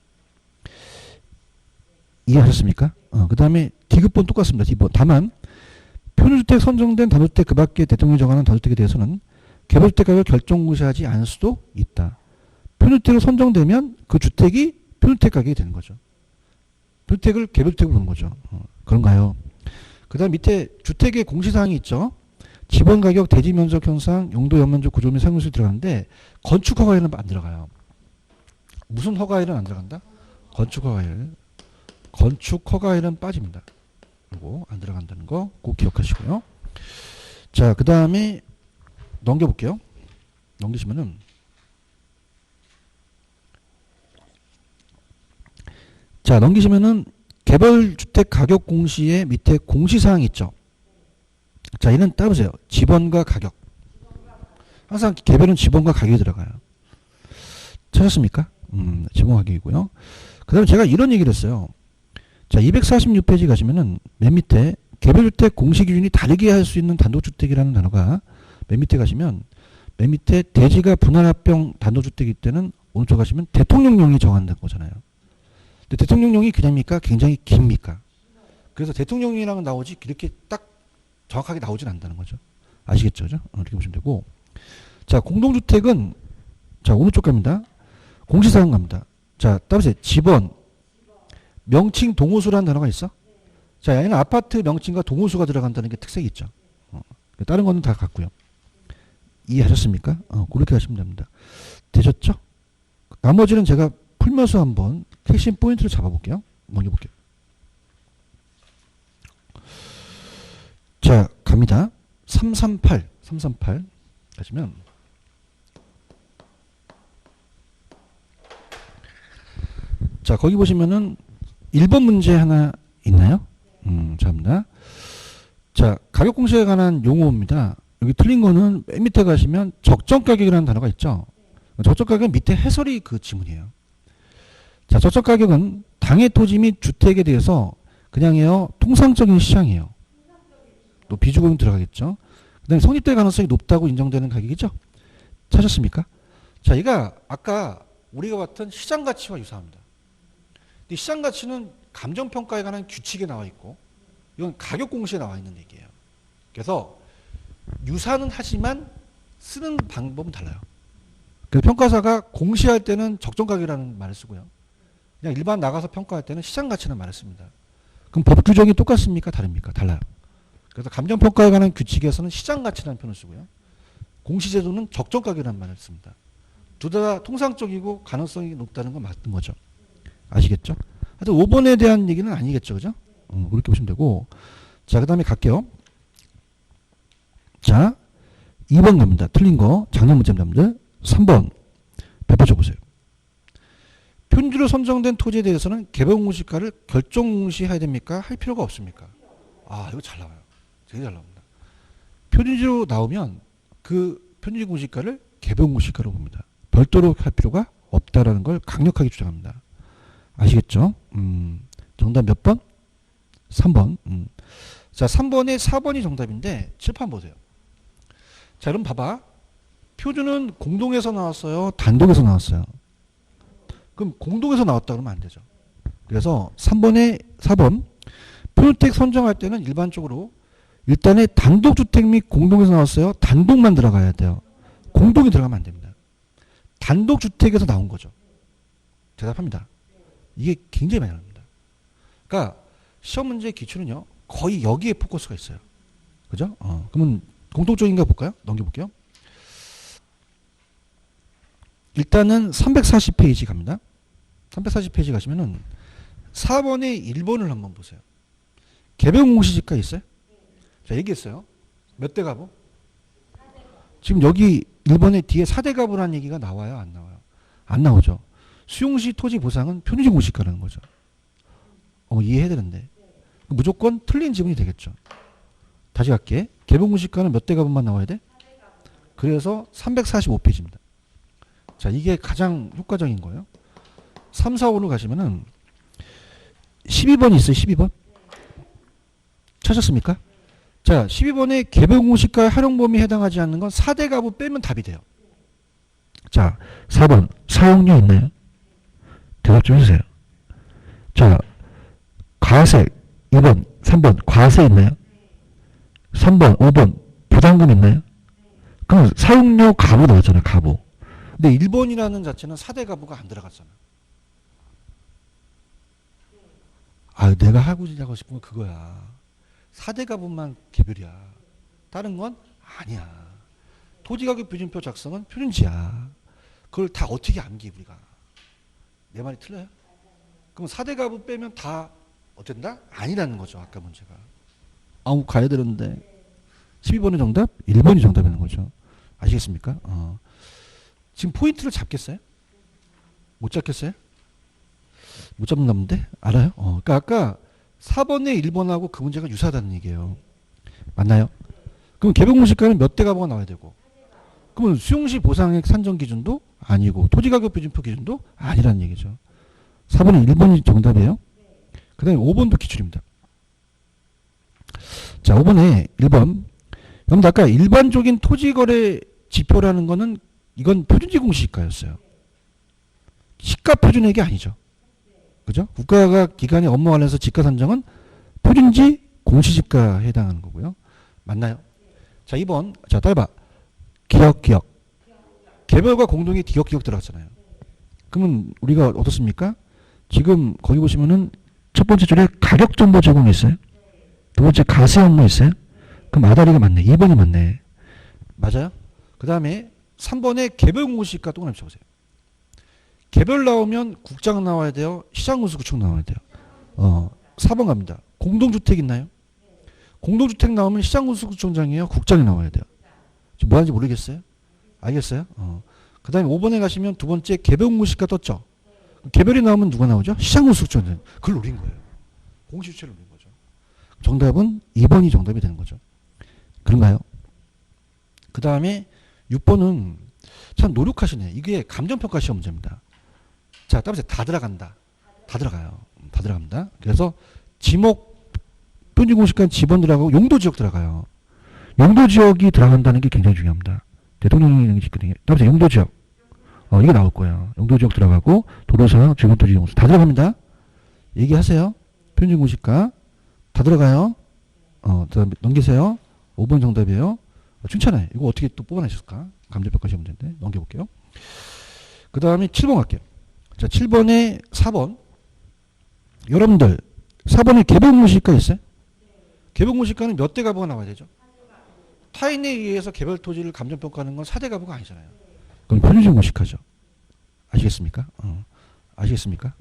이해하셨습니까? 그 다음에 D급본 똑같습니다. D번. 다만 표준주택 선정된 단독주택 그 밖에 대통령이 정하는 단독주택에 대해서는 개별주택 가격을 결정무시하지 않을 수도 있다. 표준주택으로 선정되면 그 주택이 표준주택 가격이 되는 거죠. 표준주택을 개별주택으로 보는 거죠. 그런가요? 그 다음 밑에 주택의 공시사항이 있죠. 지번가격, 대지면적 현상, 용도, 연면적, 구조 및 사용수에 들어가는데 건축허가에는 안 들어가요. 무슨 허가에는 안 들어간다? 건축허가에. 건축허가에는 빠집니다. 이거 안 들어간다는 거 꼭 기억하시고요. 자, 그 다음에 넘겨볼게요. 넘기시면은 자, 넘기시면은 개별주택 가격 공시의 밑에 공시사항이 있죠. 자, 얘는 따보세요. 지번과 가격. 항상 개별은 지번과 가격이 들어가요. 찾았습니까? 지번 가격이고요. 그 다음에 제가 이런 얘기를 했어요. 자, 246페이지 가시면은 맨 밑에 개별주택 공시기준이 다르게 할 수 있는 단독주택이라는 단어가 맨 밑에 가시면 맨 밑에 대지가 분할합병 단독주택일 때는 오른쪽 가시면 대통령령이 정한다는 거잖아요. 근데 대통령령이 그냥입니까? 굉장히 깁니까? 그래서 대통령령이랑은 나오지 이렇게 딱 정확하게 나오진 않는다는 거죠. 아시겠죠? 그죠? 이렇게 보시면 되고. 자, 공동주택은 자, 오른쪽 갑니다. 공시사항 갑니다. 자, 따보세요. 지번, 명칭, 동호수라는 단어가 있어? 자, 얘는 아파트 명칭과 동호수가 들어간다는 게 특색이 있죠. 다른 거는 다 같고요. 이해하셨습니까? 그렇게 하시면 됩니다. 되셨죠? 나머지는 제가 풀면서 한번 핵심 포인트를 잡아볼게요. 넘겨볼게요. 자, 갑니다. 338 하시면 자, 거기 보시면은 1번 문제 하나 있나요? 잡니다. 자, 가격 공시에 관한 용어입니다. 여기 틀린 거는 맨 밑에 가시면 적정가격이라는 단어가 있죠. 적정가격은 밑에 해설이 그 지문이에요. 자, 적정가격은 당해 토지 및 주택에 대해서 그냥요 통상적인 시장이에요. 또 비주거금 들어가겠죠. 그 다음에 성립될 가능성이 높다고 인정되는 가격이죠. 찾았습니까? 자, 얘가 아까 우리가 봤던 시장 가치와 유사합니다. 근데 시장 가치는 감정평가에 관한 규칙에 나와 있고 이건 가격 공시에 나와 있는 얘기예요. 그래서 유사는 하지만 쓰는 방법은 달라요. 그래서 평가사가 공시할 때는 적정가격이라는 말을 쓰고요. 그냥 일반 나가서 평가할 때는 시장 가치라는 말을 씁니다. 그럼 법 규정이 똑같습니까? 다릅니까? 달라요. 그래서 감정평가에 관한 규칙에서는 시장 가치라는 표현을 쓰고요. 공시제도는 적정가격이라는 말을 씁니다. 둘 다 통상적이고 가능성이 높다는 건 맞는 거죠. 아시겠죠? 하여튼 5번에 대한 얘기는 아니겠죠. 그죠? 그렇게 보시면 되고. 자, 그 다음에 갈게요. 자, 2번 갑니다. 틀린 거. 작년 문제입니다. 3번. 배포 쳐보세요. 표준지로 선정된 토지에 대해서는 개별공시가를 결정공시해야 됩니까? 할 필요가 없습니까? 아, 이거 잘 나와요. 되게 잘 나옵니다. 표준지로 나오면 그 표준지 공시가를 개별공시가로 봅니다. 별도로 할 필요가 없다라는 걸 강력하게 주장합니다. 아시겠죠? 정답 몇 번? 3번. 자, 3번에 4번이 정답인데 칠판 보세요. 자, 그럼 봐봐. 표준은 공동에서 나왔어요? 단독에서 나왔어요? 그럼 공동에서 나왔다 그러면 안 되죠. 그래서 3번에 4번. 표준주택 선정할 때는 일반적으로 일단은 단독주택 및 공동에서 나왔어요? 단독만 들어가야 돼요. 공동이 들어가면 안 됩니다. 단독주택에서 나온 거죠. 대답합니다. 이게 굉장히 많이 나옵니다. 그러니까 시험 문제의 기출은요. 거의 여기에 포커스가 있어요. 그죠? 그러면 공통적인가 볼까요? 넘겨볼게요. 일단은 340페이지 갑니다. 340페이지 가시면은 4번에 1번을 한번 보세요. 개별 공시지가 있어요? 자, 얘기했어요. 몇 대 가부? 지금 여기 1번에 뒤에 4대 가부라는 얘기가 나와요? 안 나와요? 안 나오죠. 수용시 토지 보상은 표준지 공시가라는 거죠. 이해해야 되는데. 무조건 틀린 지문이 되겠죠. 다시 갈게. 개별 공시가는 몇 대 가부만 나와야 돼? 그래서 345페이지입니다. 자, 이게 가장 효과적인 거예요. 3, 4, 5로 가시면은 12번이 있어요. 12번. 찾았습니까? 자, 12번에 개별 공시가의 활용 범위에 해당하지 않는 건 4대 가부 빼면 답이 돼요. 자, 4번. 사용료 있나요? 대답 좀 해주세요. 자, 가색 2번. 3번 과세 있나요? 3번, 5번 부담금 있나요? 그럼 사용료 가부 나왔잖아요. 가부. 근데 1번이라는 자체는 4대 가부가 안 들어갔잖아. 아, 내가 하고 싶은 건 그거야. 4대 가부만 개별이야. 다른 건 아니야. 토지가격 표준표 작성은 표준지야. 그걸 다 어떻게 암기 우리가. 내 말이 틀려요? 그럼 4대 가부 빼면 다 어쩐다? 아니라는 거죠. 아까 문제가. 아우 가야 되는데 12번의 정답? 1번이 정답이라는 거죠. 아시겠습니까? 지금 포인트를 잡겠어요? 못 잡겠어요? 못 잡는다 본데? 알아요? 그러니까 아까 4번의 1번하고 그 문제가 유사하다는 얘기예요. 맞나요? 그럼 개별공시가는 몇 대 가부가 나와야 되고, 그러면 수용시 보상액 산정 기준도 아니고 토지가격 표준표 기준도 아니라는 얘기죠. 4번은 1번이 정답이에요. 그 다음에 5번도 기출입니다. 자, 5번에 1번. 여러분 아까 일반적인 토지거래 지표라는 거는 이건 표준지 공시지가였어요. 시가 표준액이 아니죠. 그죠? 국가가 기관의 업무 관련해서 지가 산정은 표준지 공시지가에 해당하는 거고요. 맞나요? 자, 2번. 자, 따라봐. 기억. 개별과 공동의 기억 들어갔잖아요. 그러면 우리가 어떻습니까? 지금 거기 보시면은 첫 번째 줄에 가격 정보 제공이 있어요. 두 번째 가세 업무 있어요. 그럼 아다리가 맞네. 2번이 맞네. 맞아요? 그 다음에 3번에 개별 공시지가 또 하나 쳐보세요. 개별 나오면 국장 나와야 돼요. 시장군수구청 나와야 돼요. 4번 갑니다. 공동주택 있나요? 공동주택 나오면 시장군수구청장이에요. 국장이 나와야 돼요. 지금 뭐 하는지 모르겠어요? 알겠어요? 그 다음에 5번에 가시면 두 번째 개별 공시지가 떴죠. 개별이 나오면 누가 나오죠? 시장군수구청장. 그걸 노린 거예요. 공시주체를 노린 거죠. 정답은 2번이 정답이 되는 거죠. 그런가요? 그 다음에 6번은 참 노력하시네. 이게 감정평가 시험 문제입니다. 자, 따라서 다 들어간다. 다 들어가요. 다 들어갑니다. 그래서 지목, 표준공시가 지번 들어가고 용도지역 들어가요. 용도지역이 들어간다는 게 굉장히 중요합니다. 대통령이 있거든요. 따라서 용도지역. 이게 나올 거예요. 용도지역 들어가고 도로상, 주변토지용수 다 들어갑니다. 얘기하세요. 표준공시가 다 들어가요. 넘기세요. 5번 정답이에요. 칭찬해. 이거 어떻게 또 뽑아내셨을까? 감정평가 시험 문제인데 넘겨볼게요. 그 다음에 7번 갈게요. 자, 7번에 4번. 여러분들 4번에 개별공시가 있어요? 개별공시가는 몇 대 가부가 나와야 되죠? 타인에 의해서 개별 토지를 감정평가하는 건 4대 가부가 아니잖아요. 그럼 표준지 공시가죠. 아시겠습니까? 아시겠습니까?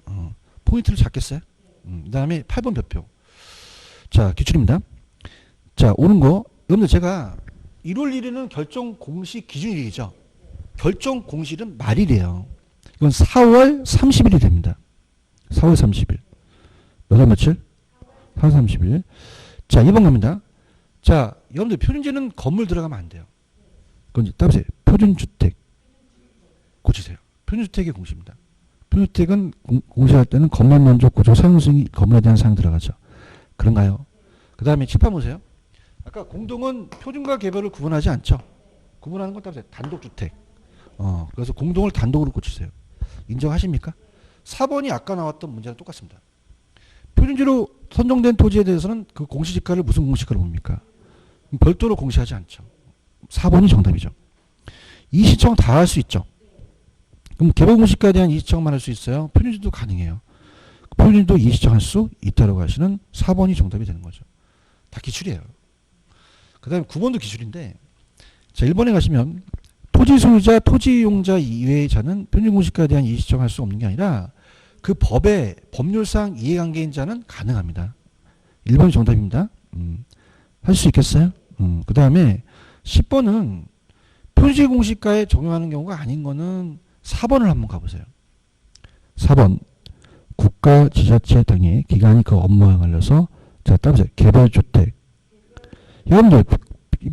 포인트를 잡겠어요? 그 다음에 8번 별표. 자, 기출입니다. 자, 오는 거. 여러분들 제가 1월 1일은 결정 공시 기준일이죠. 결정 공시일은 말일이에요. 이건 4월 30일이 됩니다. 4월 30일. 몇 월 며칠? 4월 30일. 자, 2번 갑니다. 자, 여러분들 표준지는 건물 들어가면 안 돼요. 그건 따보세요. 표준주택. 고치세요. 표준주택의 공시입니다. 표준주택은 공시할 때는 건물 면적 구조 사용승이 건물에 대한 사용 들어가죠. 그런가요? 그 다음에 칠판 보세요. 아까 공동은 표준과 개별을 구분하지 않죠. 구분하는 건 따보세요. 단독주택. 그래서 공동을 단독으로 고치세요. 인정하십니까? 4번이 아까 나왔던 문제랑 똑같습니다. 표준지로 선정된 토지에 대해서는 그 공시지가를 무슨 공시지가로 봅니까? 별도로 공시하지 않죠. 4번이 정답이죠. 이시청 다 할 수 있죠. 그럼 개별공시가에 대한 이시청만 할 수 있어요? 표준지도 가능해요. 표준지도 이시청 할 수 있다고 하시는 4번이 정답이 되는 거죠. 다 기출이에요. 그 다음에 9번도 기출인데, 자, 1번에 가시면 토지 소유자, 토지 이용자 이외의 자는 표준공시가에 대한 이시청할 수 없는 게 아니라 그 법의 법률상 이해관계인 자는 가능합니다. 1번이 정답입니다. 할 수 있겠어요? 그 다음에 10번은 표준공시가에 적용하는 경우가 아닌 거는 4번을 한번 가보세요. 4번 국가, 지자체 등의 기관이 그 업무에 관련해서 자, 따보세요. 개별주택. 여러분들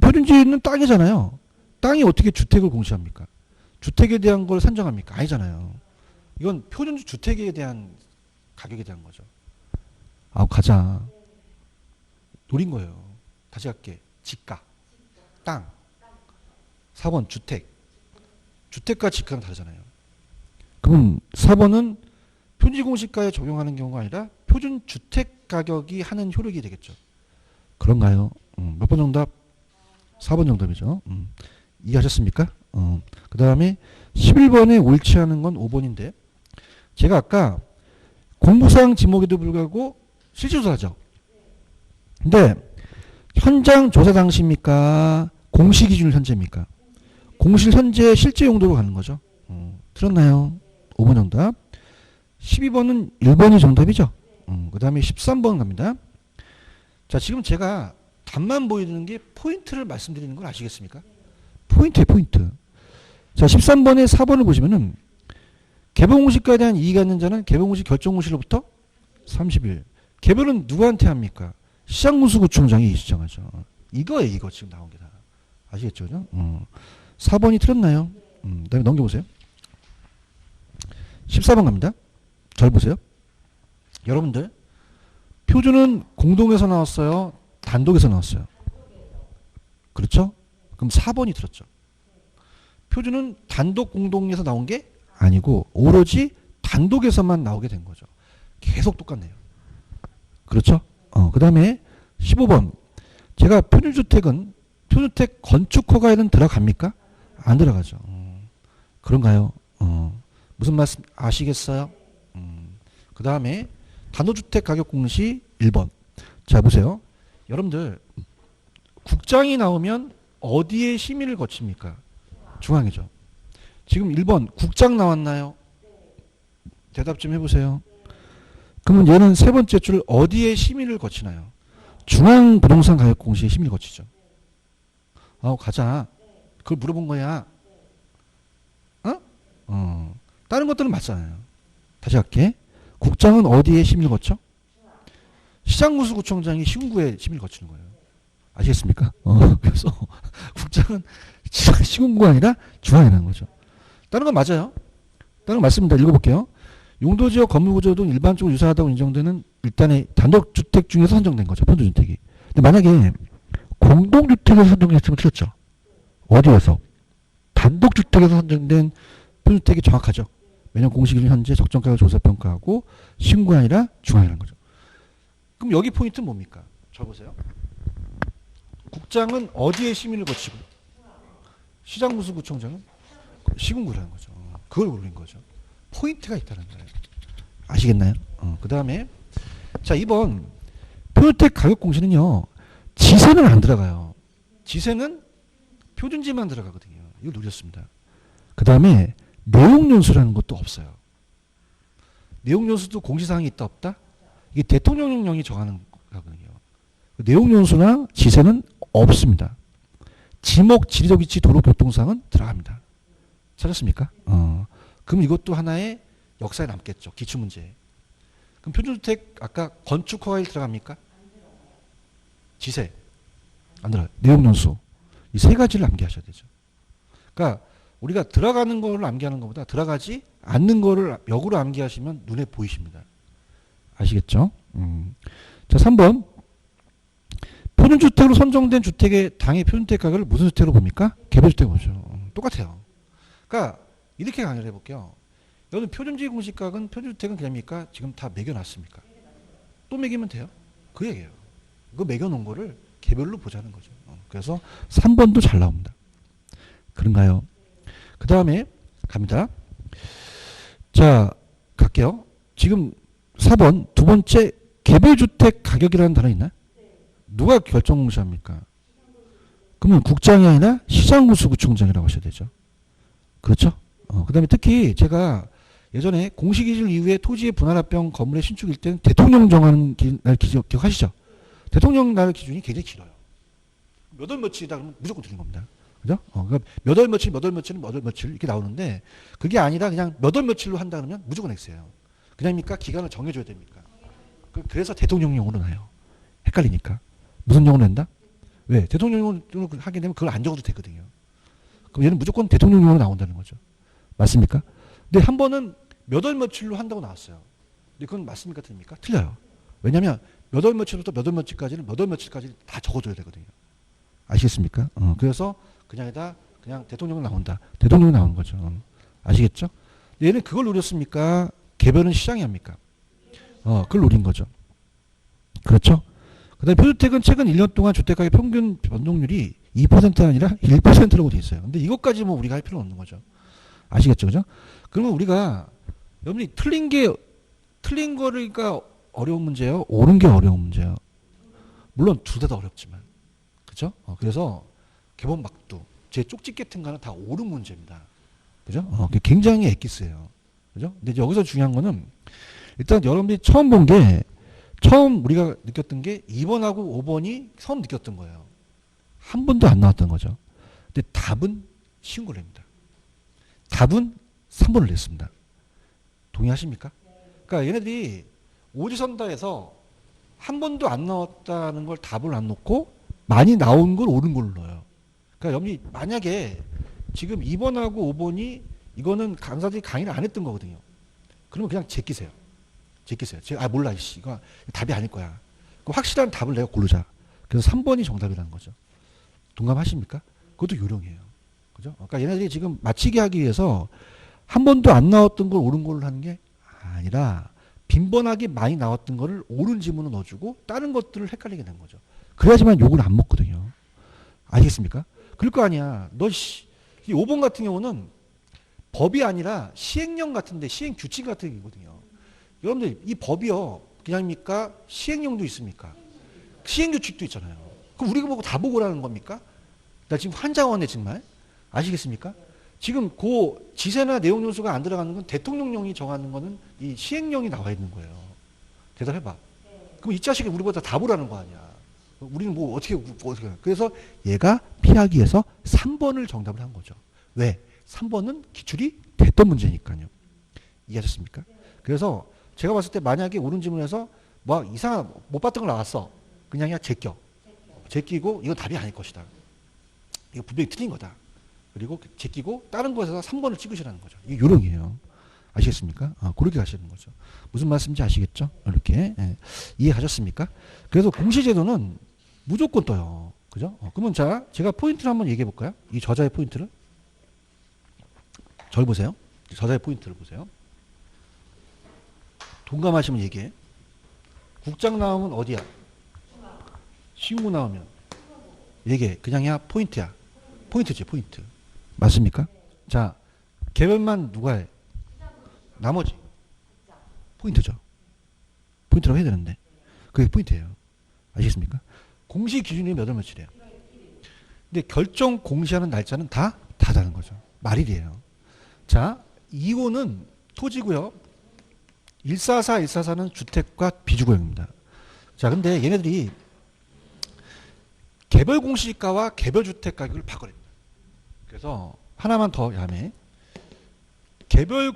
표준지는 땅이잖아요. 땅이 어떻게 주택을 공시합니까? 주택에 대한 걸 산정합니까? 아니잖아요. 이건 표준주 주택에 대한 가격에 대한 거죠. 가자. 노린 거예요. 다시 할게. 지가, 땅. 4번 주택. 주택과 지가는 다르잖아요. 그럼 4번은 표준지공시가에 적용하는 경우가 아니라 표준주택 가격이 하는 효력이 되겠죠. 그런가요? 몇 번 정답? 4번 정답이죠. 이해하셨습니까? 그 다음에 11번에 옳지 않은 건 5번인데 제가 아까 공부사항 지목에도 불구하고 실질조사죠. 근데 현장 조사 당시입니까? 공시 기준일 현재입니까? 공실 현재 실제 용도로 가는 거죠. 틀었나요? 5번 정답. 12번은 1번이 정답이죠. 그 다음에 13번 갑니다. 자, 지금 제가 답만 보여드리는 게 포인트를 말씀드리는 걸 아시겠습니까? 포인트에 포인트. 자, 13번에 4번을 보시면은 개별공시가에 대한 이의가 있는 자는 개별공시 결정공시로부터 30일. 개별은 누구한테 합니까? 시장군수구청장이 지정하죠. 이거예요, 이거 지금 나온 게 다. 아시겠죠? 그죠? 4번이 틀렸나요? 다음에 넘겨보세요. 14번 갑니다. 잘 보세요. 여러분들, 표준은 공동에서 나왔어요? 단독에서 나왔어요? 그렇죠? 그럼 4번이 틀렸죠. 표준은 단독 공동에서 나온 게 아니고 오로지 단독에서만 나오게 된 거죠. 계속 똑같네요. 그렇죠? 그 다음에 15번. 제가 표준주택은 표준주택 건축 허가에는 들어갑니까? 안 들어가죠. 그런가요? 무슨 말씀 아시겠어요? 그 다음에 단독주택 가격 공시 1번. 자, 보세요. 여러분들, 국장이 나오면 어디에 심의를 거칩니까? 중앙이죠. 지금 1번 국장 나왔나요? 대답 좀 해보세요. 그러면 얘는 세 번째 줄 어디에 심의를 거치나요? 중앙부동산 가격 공시에 심의를 거치죠. 가자. 그걸 물어본 거야. 다른 것들은 맞잖아요. 다시 할게. 국장은 어디에 심의를 거쳐? 시장군수구청장이 시군구에 심의를 거치는 거예요. 아시겠습니까? 그래서 국장은 시군구가 아니라 중앙이라는 거죠. 다른 건 맞아요. 다른 건 맞습니다. 읽어볼게요. 용도지역 건물구조 등 일반적으로 유사하다고 인정되는 일단의 단독주택 중에서 선정된 거죠. 편도주택이. 근데 만약에 공동주택에서 선정됐으면 틀렸죠. 어디에서? 단독주택에서 선정된 편도주택이 정확하죠. 매년 공시기준 현재 적정가격 조사평가하고 신구가 아니라 중앙이라는 거죠. 그럼 여기 포인트는 뭡니까? 저 보세요. 국장은 어디에 심의를 거치고 시장군수구청장은 시군구라는 거죠. 그걸 고른 거죠. 포인트가 있다는 거예요. 아시겠나요? 그 다음에 자 2번 표준주택 가격 공시는요. 지세는 안 들어가요. 지세는 표준지만 들어가거든요. 이걸 노렸습니다. 그 다음에 내용연수라는 것도 없어요. 내용연수도 공시사항이 있다 없다? 이게 대통령령이 정하는 거거든요. 내용연수나 지세는 없습니다. 지목, 지리적 위치, 도로 교통사항은 들어갑니다. 찾았습니까? 그럼 이것도 하나의 역사에 남겠죠. 기출문제. 그럼 표준주택 아까 건축 허가일 들어갑니까? 지세 안 들어가요. 내용연수 이 세 가지를 암기하셔야 되죠. 그러니까 우리가 들어가는 거를 암기하는 것보다 들어가지 않는 거를 역으로 암기하시면 눈에 보이십니다. 아시겠죠? 자 3번 표준주택으로 선정된 주택의 당의 표준주택 가격을 무슨 주택으로 봅니까? 개별주택으로 보죠. 똑같아요. 그러니까 이렇게 강의를 해볼게요. 여러분 표준지 공시가격은 표준주택은 그냥입니까? 지금 다 매겨놨습니까? 또 매기면 돼요? 그 얘기예요. 그거 매겨놓은 거를 개별로 보자는 거죠. 그래서 3번도 잘 나옵니다. 그런가요? 그 다음에 갑니다. 자 갈게요. 지금 4번 두 번째 개별주택 가격이라는 단어 있나요? 누가 결정공시합니까? 그러면 국장이 아니라 시장군수구청장이라고 하셔야 되죠. 그렇죠? 그 다음에 특히 제가 예전에 공시기준 이후에 토지의 분할합병 건물의 신축일 때는 대통령 정하는 날 기억하시죠? 대통령 날 기준이 굉장히 길어요. 몇 월 며칠이다 그러면 무조건 드린 겁니다. 그죠? 그러니까 몇 월 며칠, 몇 월 며칠, 몇 월 며칠 이렇게 나오는데 그게 아니라 그냥 몇 월 며칠로 한다 그러면 무조건 X예요. 그냥입니까? 기간을 정해줘야 됩니까? 그래서 대통령용으로 나요. 헷갈리니까. 무슨 용어로 낸다? 왜? 대통령용으로 하게 되면 그걸 안 적어도 되거든요. 그럼 얘는 무조건 대통령용으로 나온다는 거죠. 맞습니까? 근데 한 번은 몇 월 며칠로 한다고 나왔어요. 근데 그건 맞습니까? 틀립니까? 틀려요. 왜냐하면 몇 월 며칠부터 몇 월 며칠까지는 몇 월 며칠까지 다 적어줘야 되거든요. 아시겠습니까? 그래서 그냥 대통령이 나온다. 대통령이 나오는 거죠. 아시겠죠? 얘는 그걸 노렸습니까? 개별은 시장이 합니까? 그걸 노린 거죠. 그렇죠? 그다음에 표주택은 최근 1년 동안 주택가격 평균 변동률이 2%가 아니라 1%라고 돼 있어요. 근데 이것까지 뭐 우리가 할 필요는 없는 거죠. 아시겠죠? 그죠? 그러면 우리가 여러분이 틀린 거니까 어려운 문제예요? 옳은 게 어려운 문제예요? 물론 둘 다 어렵지만. 그죠? 그래서 개본 막두, 제 쪽집 같은 거는 다 옳은 문제입니다. 그죠? 굉장히 엑기스예요. 그죠? 근데 이제 여기서 중요한 거는 일단 여러분들이 처음 우리가 느꼈던 게 2번하고 5번이 처음 느꼈던 거예요. 한 번도 안 나왔던 거죠. 근데 답은 쉬운 걸 냅니다. 답은 3번을 냈습니다. 동의하십니까? 그러니까 얘네들이 오지선다에서 한 번도 안 나왔다는 걸 답을 안 놓고 많이 나온 걸 옳은 걸로 넣어요. 그러니까 여러분이 만약에 지금 2번하고 5번이 이거는 강사들이 강의를 안 했던 거거든요. 그러면 그냥 제끼세요. 몰라, 이씨. 이거 답이 아닐 거야. 확실한 답을 내가 고르자. 그래서 3번이 정답이라는 거죠. 동감하십니까? 그것도 요령이에요. 그죠? 그러니까 얘네들이 지금 맞히게 하기 위해서 한 번도 안 나왔던 걸 옳은 걸로 하는 게 아니라 빈번하게 많이 나왔던 거를 옳은 지문을 넣어주고 다른 것들을 헷갈리게 된 거죠. 그래야지만 욕을 안 먹거든요. 알겠습니까? 그럴 거 아니야. 이 5번 같은 경우는 법이 아니라 시행령 같은데 시행 규칙 같은 게거든요. 여러분들 이 법이요. 그냥입니까? 시행령도 있습니까? 시행 규칙도 있잖아요. 그럼 우리가 보고 다 보고라는 겁니까? 나 지금 환장하네 정말. 아시겠습니까? 지금 그 지세나 내용 요소가 안 들어가는 건 대통령령이 정하는 거는 이 시행령이 나와 있는 거예요. 대답해봐. 그럼 이 자식이 우리보다 다 보라는 거 아니야. 우리는 뭐 어떻게. 그래서 얘가 피하기 위해서 3번을 정답을 한 거죠. 왜? 3번은 기출이 됐던 문제니까요. 이해하셨습니까? 그래서 제가 봤을 때 만약에 옳은 질문에서 뭐 이상한 못 봤던 거 나왔어. 그냥 제끼고 이건 답이 아닐 것이다. 이거 분명히 틀린 거다. 그리고 제끼고 다른 것에서 3번을 찍으시라는 거죠. 이게 요령이에요. 아시겠습니까? 그렇게 가시는 거죠. 무슨 말씀인지 아시겠죠? 이렇게. 이해하셨습니까? 그래서 공시제도는 무조건 떠요. 그죠? 그러면 제가 포인트를 한번 얘기해 볼까요? 이 저자의 포인트를. 절 보세요. 저자의 포인트를 보세요. 동감하시면 얘기해. 국장 나오면 어디야? 신구 나오면 얘기해. 그냥이야? 포인트야? 포인트지, 포인트. 맞습니까? 자, 개별만 누가 해? 나머지. 포인트죠. 포인트라고 해야 되는데. 그게 포인트예요. 아시겠습니까? 공시 기준이 몇 월 며칠이에요? 근데 결정 공시하는 날짜는 다 다른 거죠. 말일이에요. 자, 2호는 토지고요. 144는 주택과 비주거용입니다. 자, 근데 얘네들이 개별 공시지가와 개별 주택 가격을 바꿔냅니다. 그래서 하나만 더 야매. 개별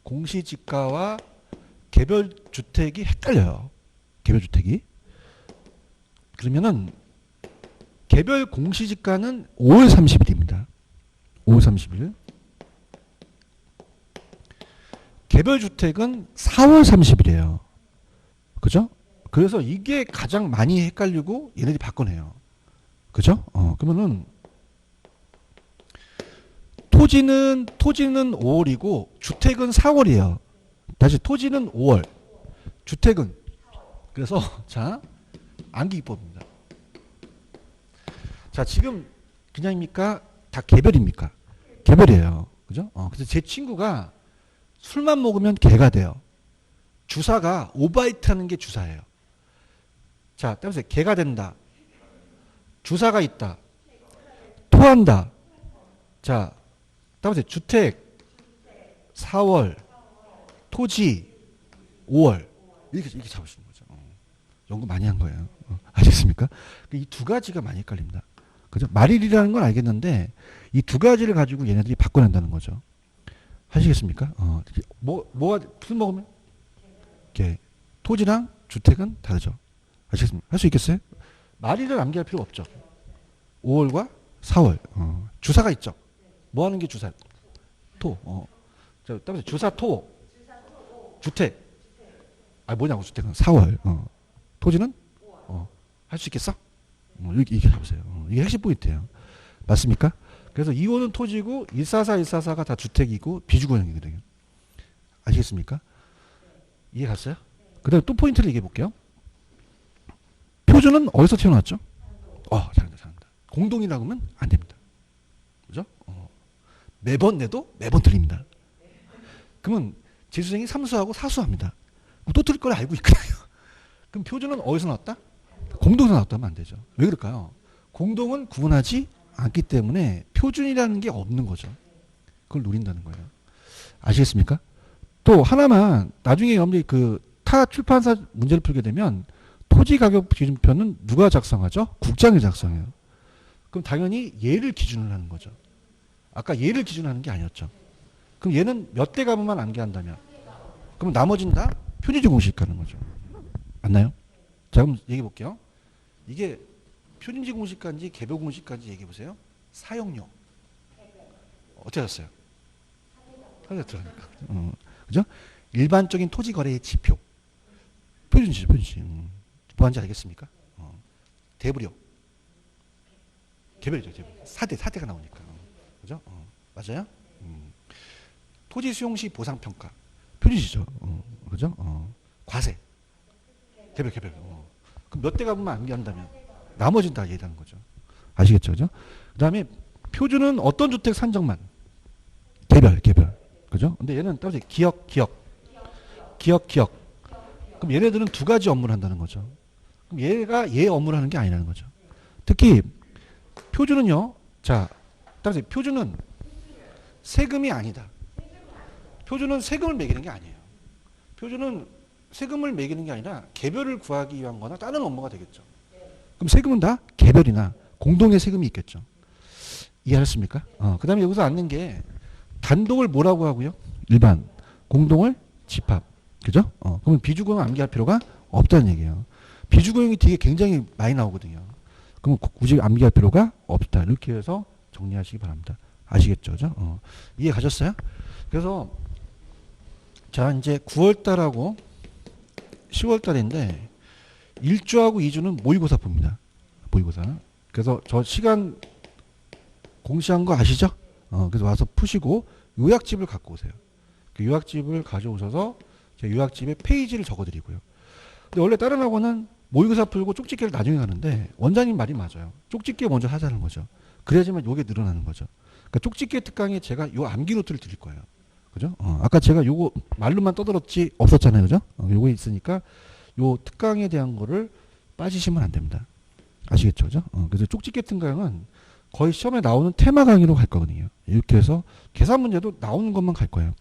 공시지가와 개별 주택이 헷갈려요. 개별 주택이. 그러면은 개별 공시지가는 5월 30일입니다. 5월 30일. 개별 주택은 4월 30일이에요. 그죠? 그래서 이게 가장 많이 헷갈리고 얘네들이 바꿔내요. 그죠? 그러면은 토지는 5월이고 주택은 4월이에요. 다시 토지는 5월, 주택은. 그래서 자, 암기기법입니다. 자, 지금 그냥입니까? 다 개별입니까? 개별이에요. 그죠? 그래서 제 친구가 술만 먹으면 개가 돼요. 주사가 오바이트 하는 게 주사예요. 자, 따라서 개가 된다. 주사가 있다. 토한다. 자, 따라서 주택 4월, 토지 5월. 이렇게 잡으시는 거죠. 연구 많이 한 거예요. 아시겠습니까? 이 두 가지가 많이 헷갈립니다. 그죠? 말일이라는 건 알겠는데 이 두 가지를 가지고 얘네들이 바꿔낸다는 거죠. 하시겠습니까? 술 먹으면? 개. 토지랑 주택은 다르죠. 아시겠습니까? 할 수 있겠어요? 말일을 암기할 필요 없죠. 5월과 4월. 주사가 있죠. 뭐 하는 게 주사? 토. 자, 따라서 주사 토. 주택. 뭐냐고 주택은 4월. 토지는? 할 수 있겠어? 이렇게 잡으세요. 이게 핵심 포인트예요. 맞습니까? 그래서 2호는 토지고 144가 다 주택이고 비주거용이거든요. 아시겠습니까? 이해 갔어요? 그 다음에 또 포인트를 얘기해 볼게요. 표준은 어디서 튀어나왔죠? 잘한다, 잘한다. 공동이라고 하면 안 됩니다. 그죠? 매번 내도 매번 틀립니다. 그러면 재수생이 삼수하고 사수합니다. 그럼 또 틀릴 걸 알고 있거든요. 그럼 표준은 어디서 나왔다? 공동에서 나왔다 하면 안 되죠. 왜 그럴까요? 공동은 구분하지 않기 때문에 표준이라는 게 없는 거죠. 그걸 노린다는 거예요. 아시겠습니까? 또 하나만 나중에 여러분들이 타 출판사 문제를 풀게 되면 토지 가격 기준표는 누가 작성하죠? 국장이 작성해요. 그럼 당연히 얘를 기준으로 하는 거죠. 아까 얘를 기준하는 게 아니었죠. 그럼 얘는 몇 대 가문만 암기한다면 그럼 나머지는 다 표준지 공식 가는 거죠. 맞나요? 자, 그럼 얘기해 볼게요. 이게 표준지 공식가인지 개별 공식가인지 얘기해 보세요. 사용료. 어떻게 하셨어요? 들어가니까. 그죠? 일반적인 토지 거래의 지표. 표준지죠, 표준지. 뭐한지 알겠습니까? 대부료. 개별이죠, 개별. 사대가 나오니까. 그죠? 맞아요? 토지 수용 시 보상 평가. 표준지죠. 그죠? 과세. 개별. 그럼 몇 대 가보면 암기한다면 나머지는 다 얘기하는 거죠. 아시겠죠? 그죠? 그 다음에 표준은 어떤 주택 산정만? 개별. 그죠? 근데 얘는 따로 기억. 그럼 얘네들은 두 가지 업무를 한다는 거죠. 그럼 얘가 얘 업무를 하는 게 아니라는 거죠. 특히 표준은요. 자, 따라서 표준은 세금이 아니다. 표준은 세금을 매기는 게 아니에요. 표준은 세금을 매기는 게 아니라 개별을 구하기 위한 거나 다른 업무가 되겠죠. 그럼 세금은 다 개별이나 공동의 세금이 있겠죠. 이해하셨습니까? 그 다음에 여기서 앉는 게 단독을 뭐라고 하고요? 일반. 공동을 집합. 그죠? 그러면 비주거용 암기할 필요가 없다는 얘기예요. 비주거용이 되게 굉장히 많이 나오거든요. 그럼 굳이 암기할 필요가 없다. 이렇게 해서 정리하시기 바랍니다. 아시겠죠? 그죠? 이해 가셨어요? 그래서 자, 이제 9월달하고 10월달인데 1주하고 2주는 모의고사 봅니다. 모의고사. 그래서 저 시간 공시한 거 아시죠? 그래서 와서 푸시고 요약집을 갖고 오세요. 그 요약집을 가져오셔서 제가 요약집에 페이지를 적어드리고요. 근데 원래 다른 학원은 모의고사 풀고 쪽집게를 나중에 가는데 원장님 말이 맞아요. 쪽집게 먼저 하자는 거죠. 그래야지만 요게 늘어나는 거죠. 그러니까 쪽집게 특강에 제가 요 암기 노트를 드릴 거예요. 그죠? 아까 제가 요거 말로만 떠들었지 없었잖아요. 그죠? 요거 있으니까 요 특강에 대한 거를 빠지시면 안 됩니다. 아시겠죠? 그죠? 그래서 쪽집게 특강은 거의 시험에 나오는 테마 강의로 갈 거거든요. 이렇게 해서 계산 문제도 나오는 것만 갈 거예요.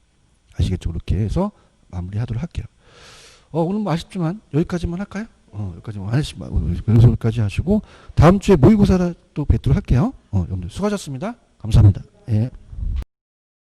아시겠죠? 그렇게 해서 마무리하도록 할게요. 오늘 뭐 아쉽지만 여기까지만 할까요? 그래서 여기까지 하시고 다음 주에 모의고사를 또 뵙도록 할게요. 여러분들 수고하셨습니다. 감사합니다. 예.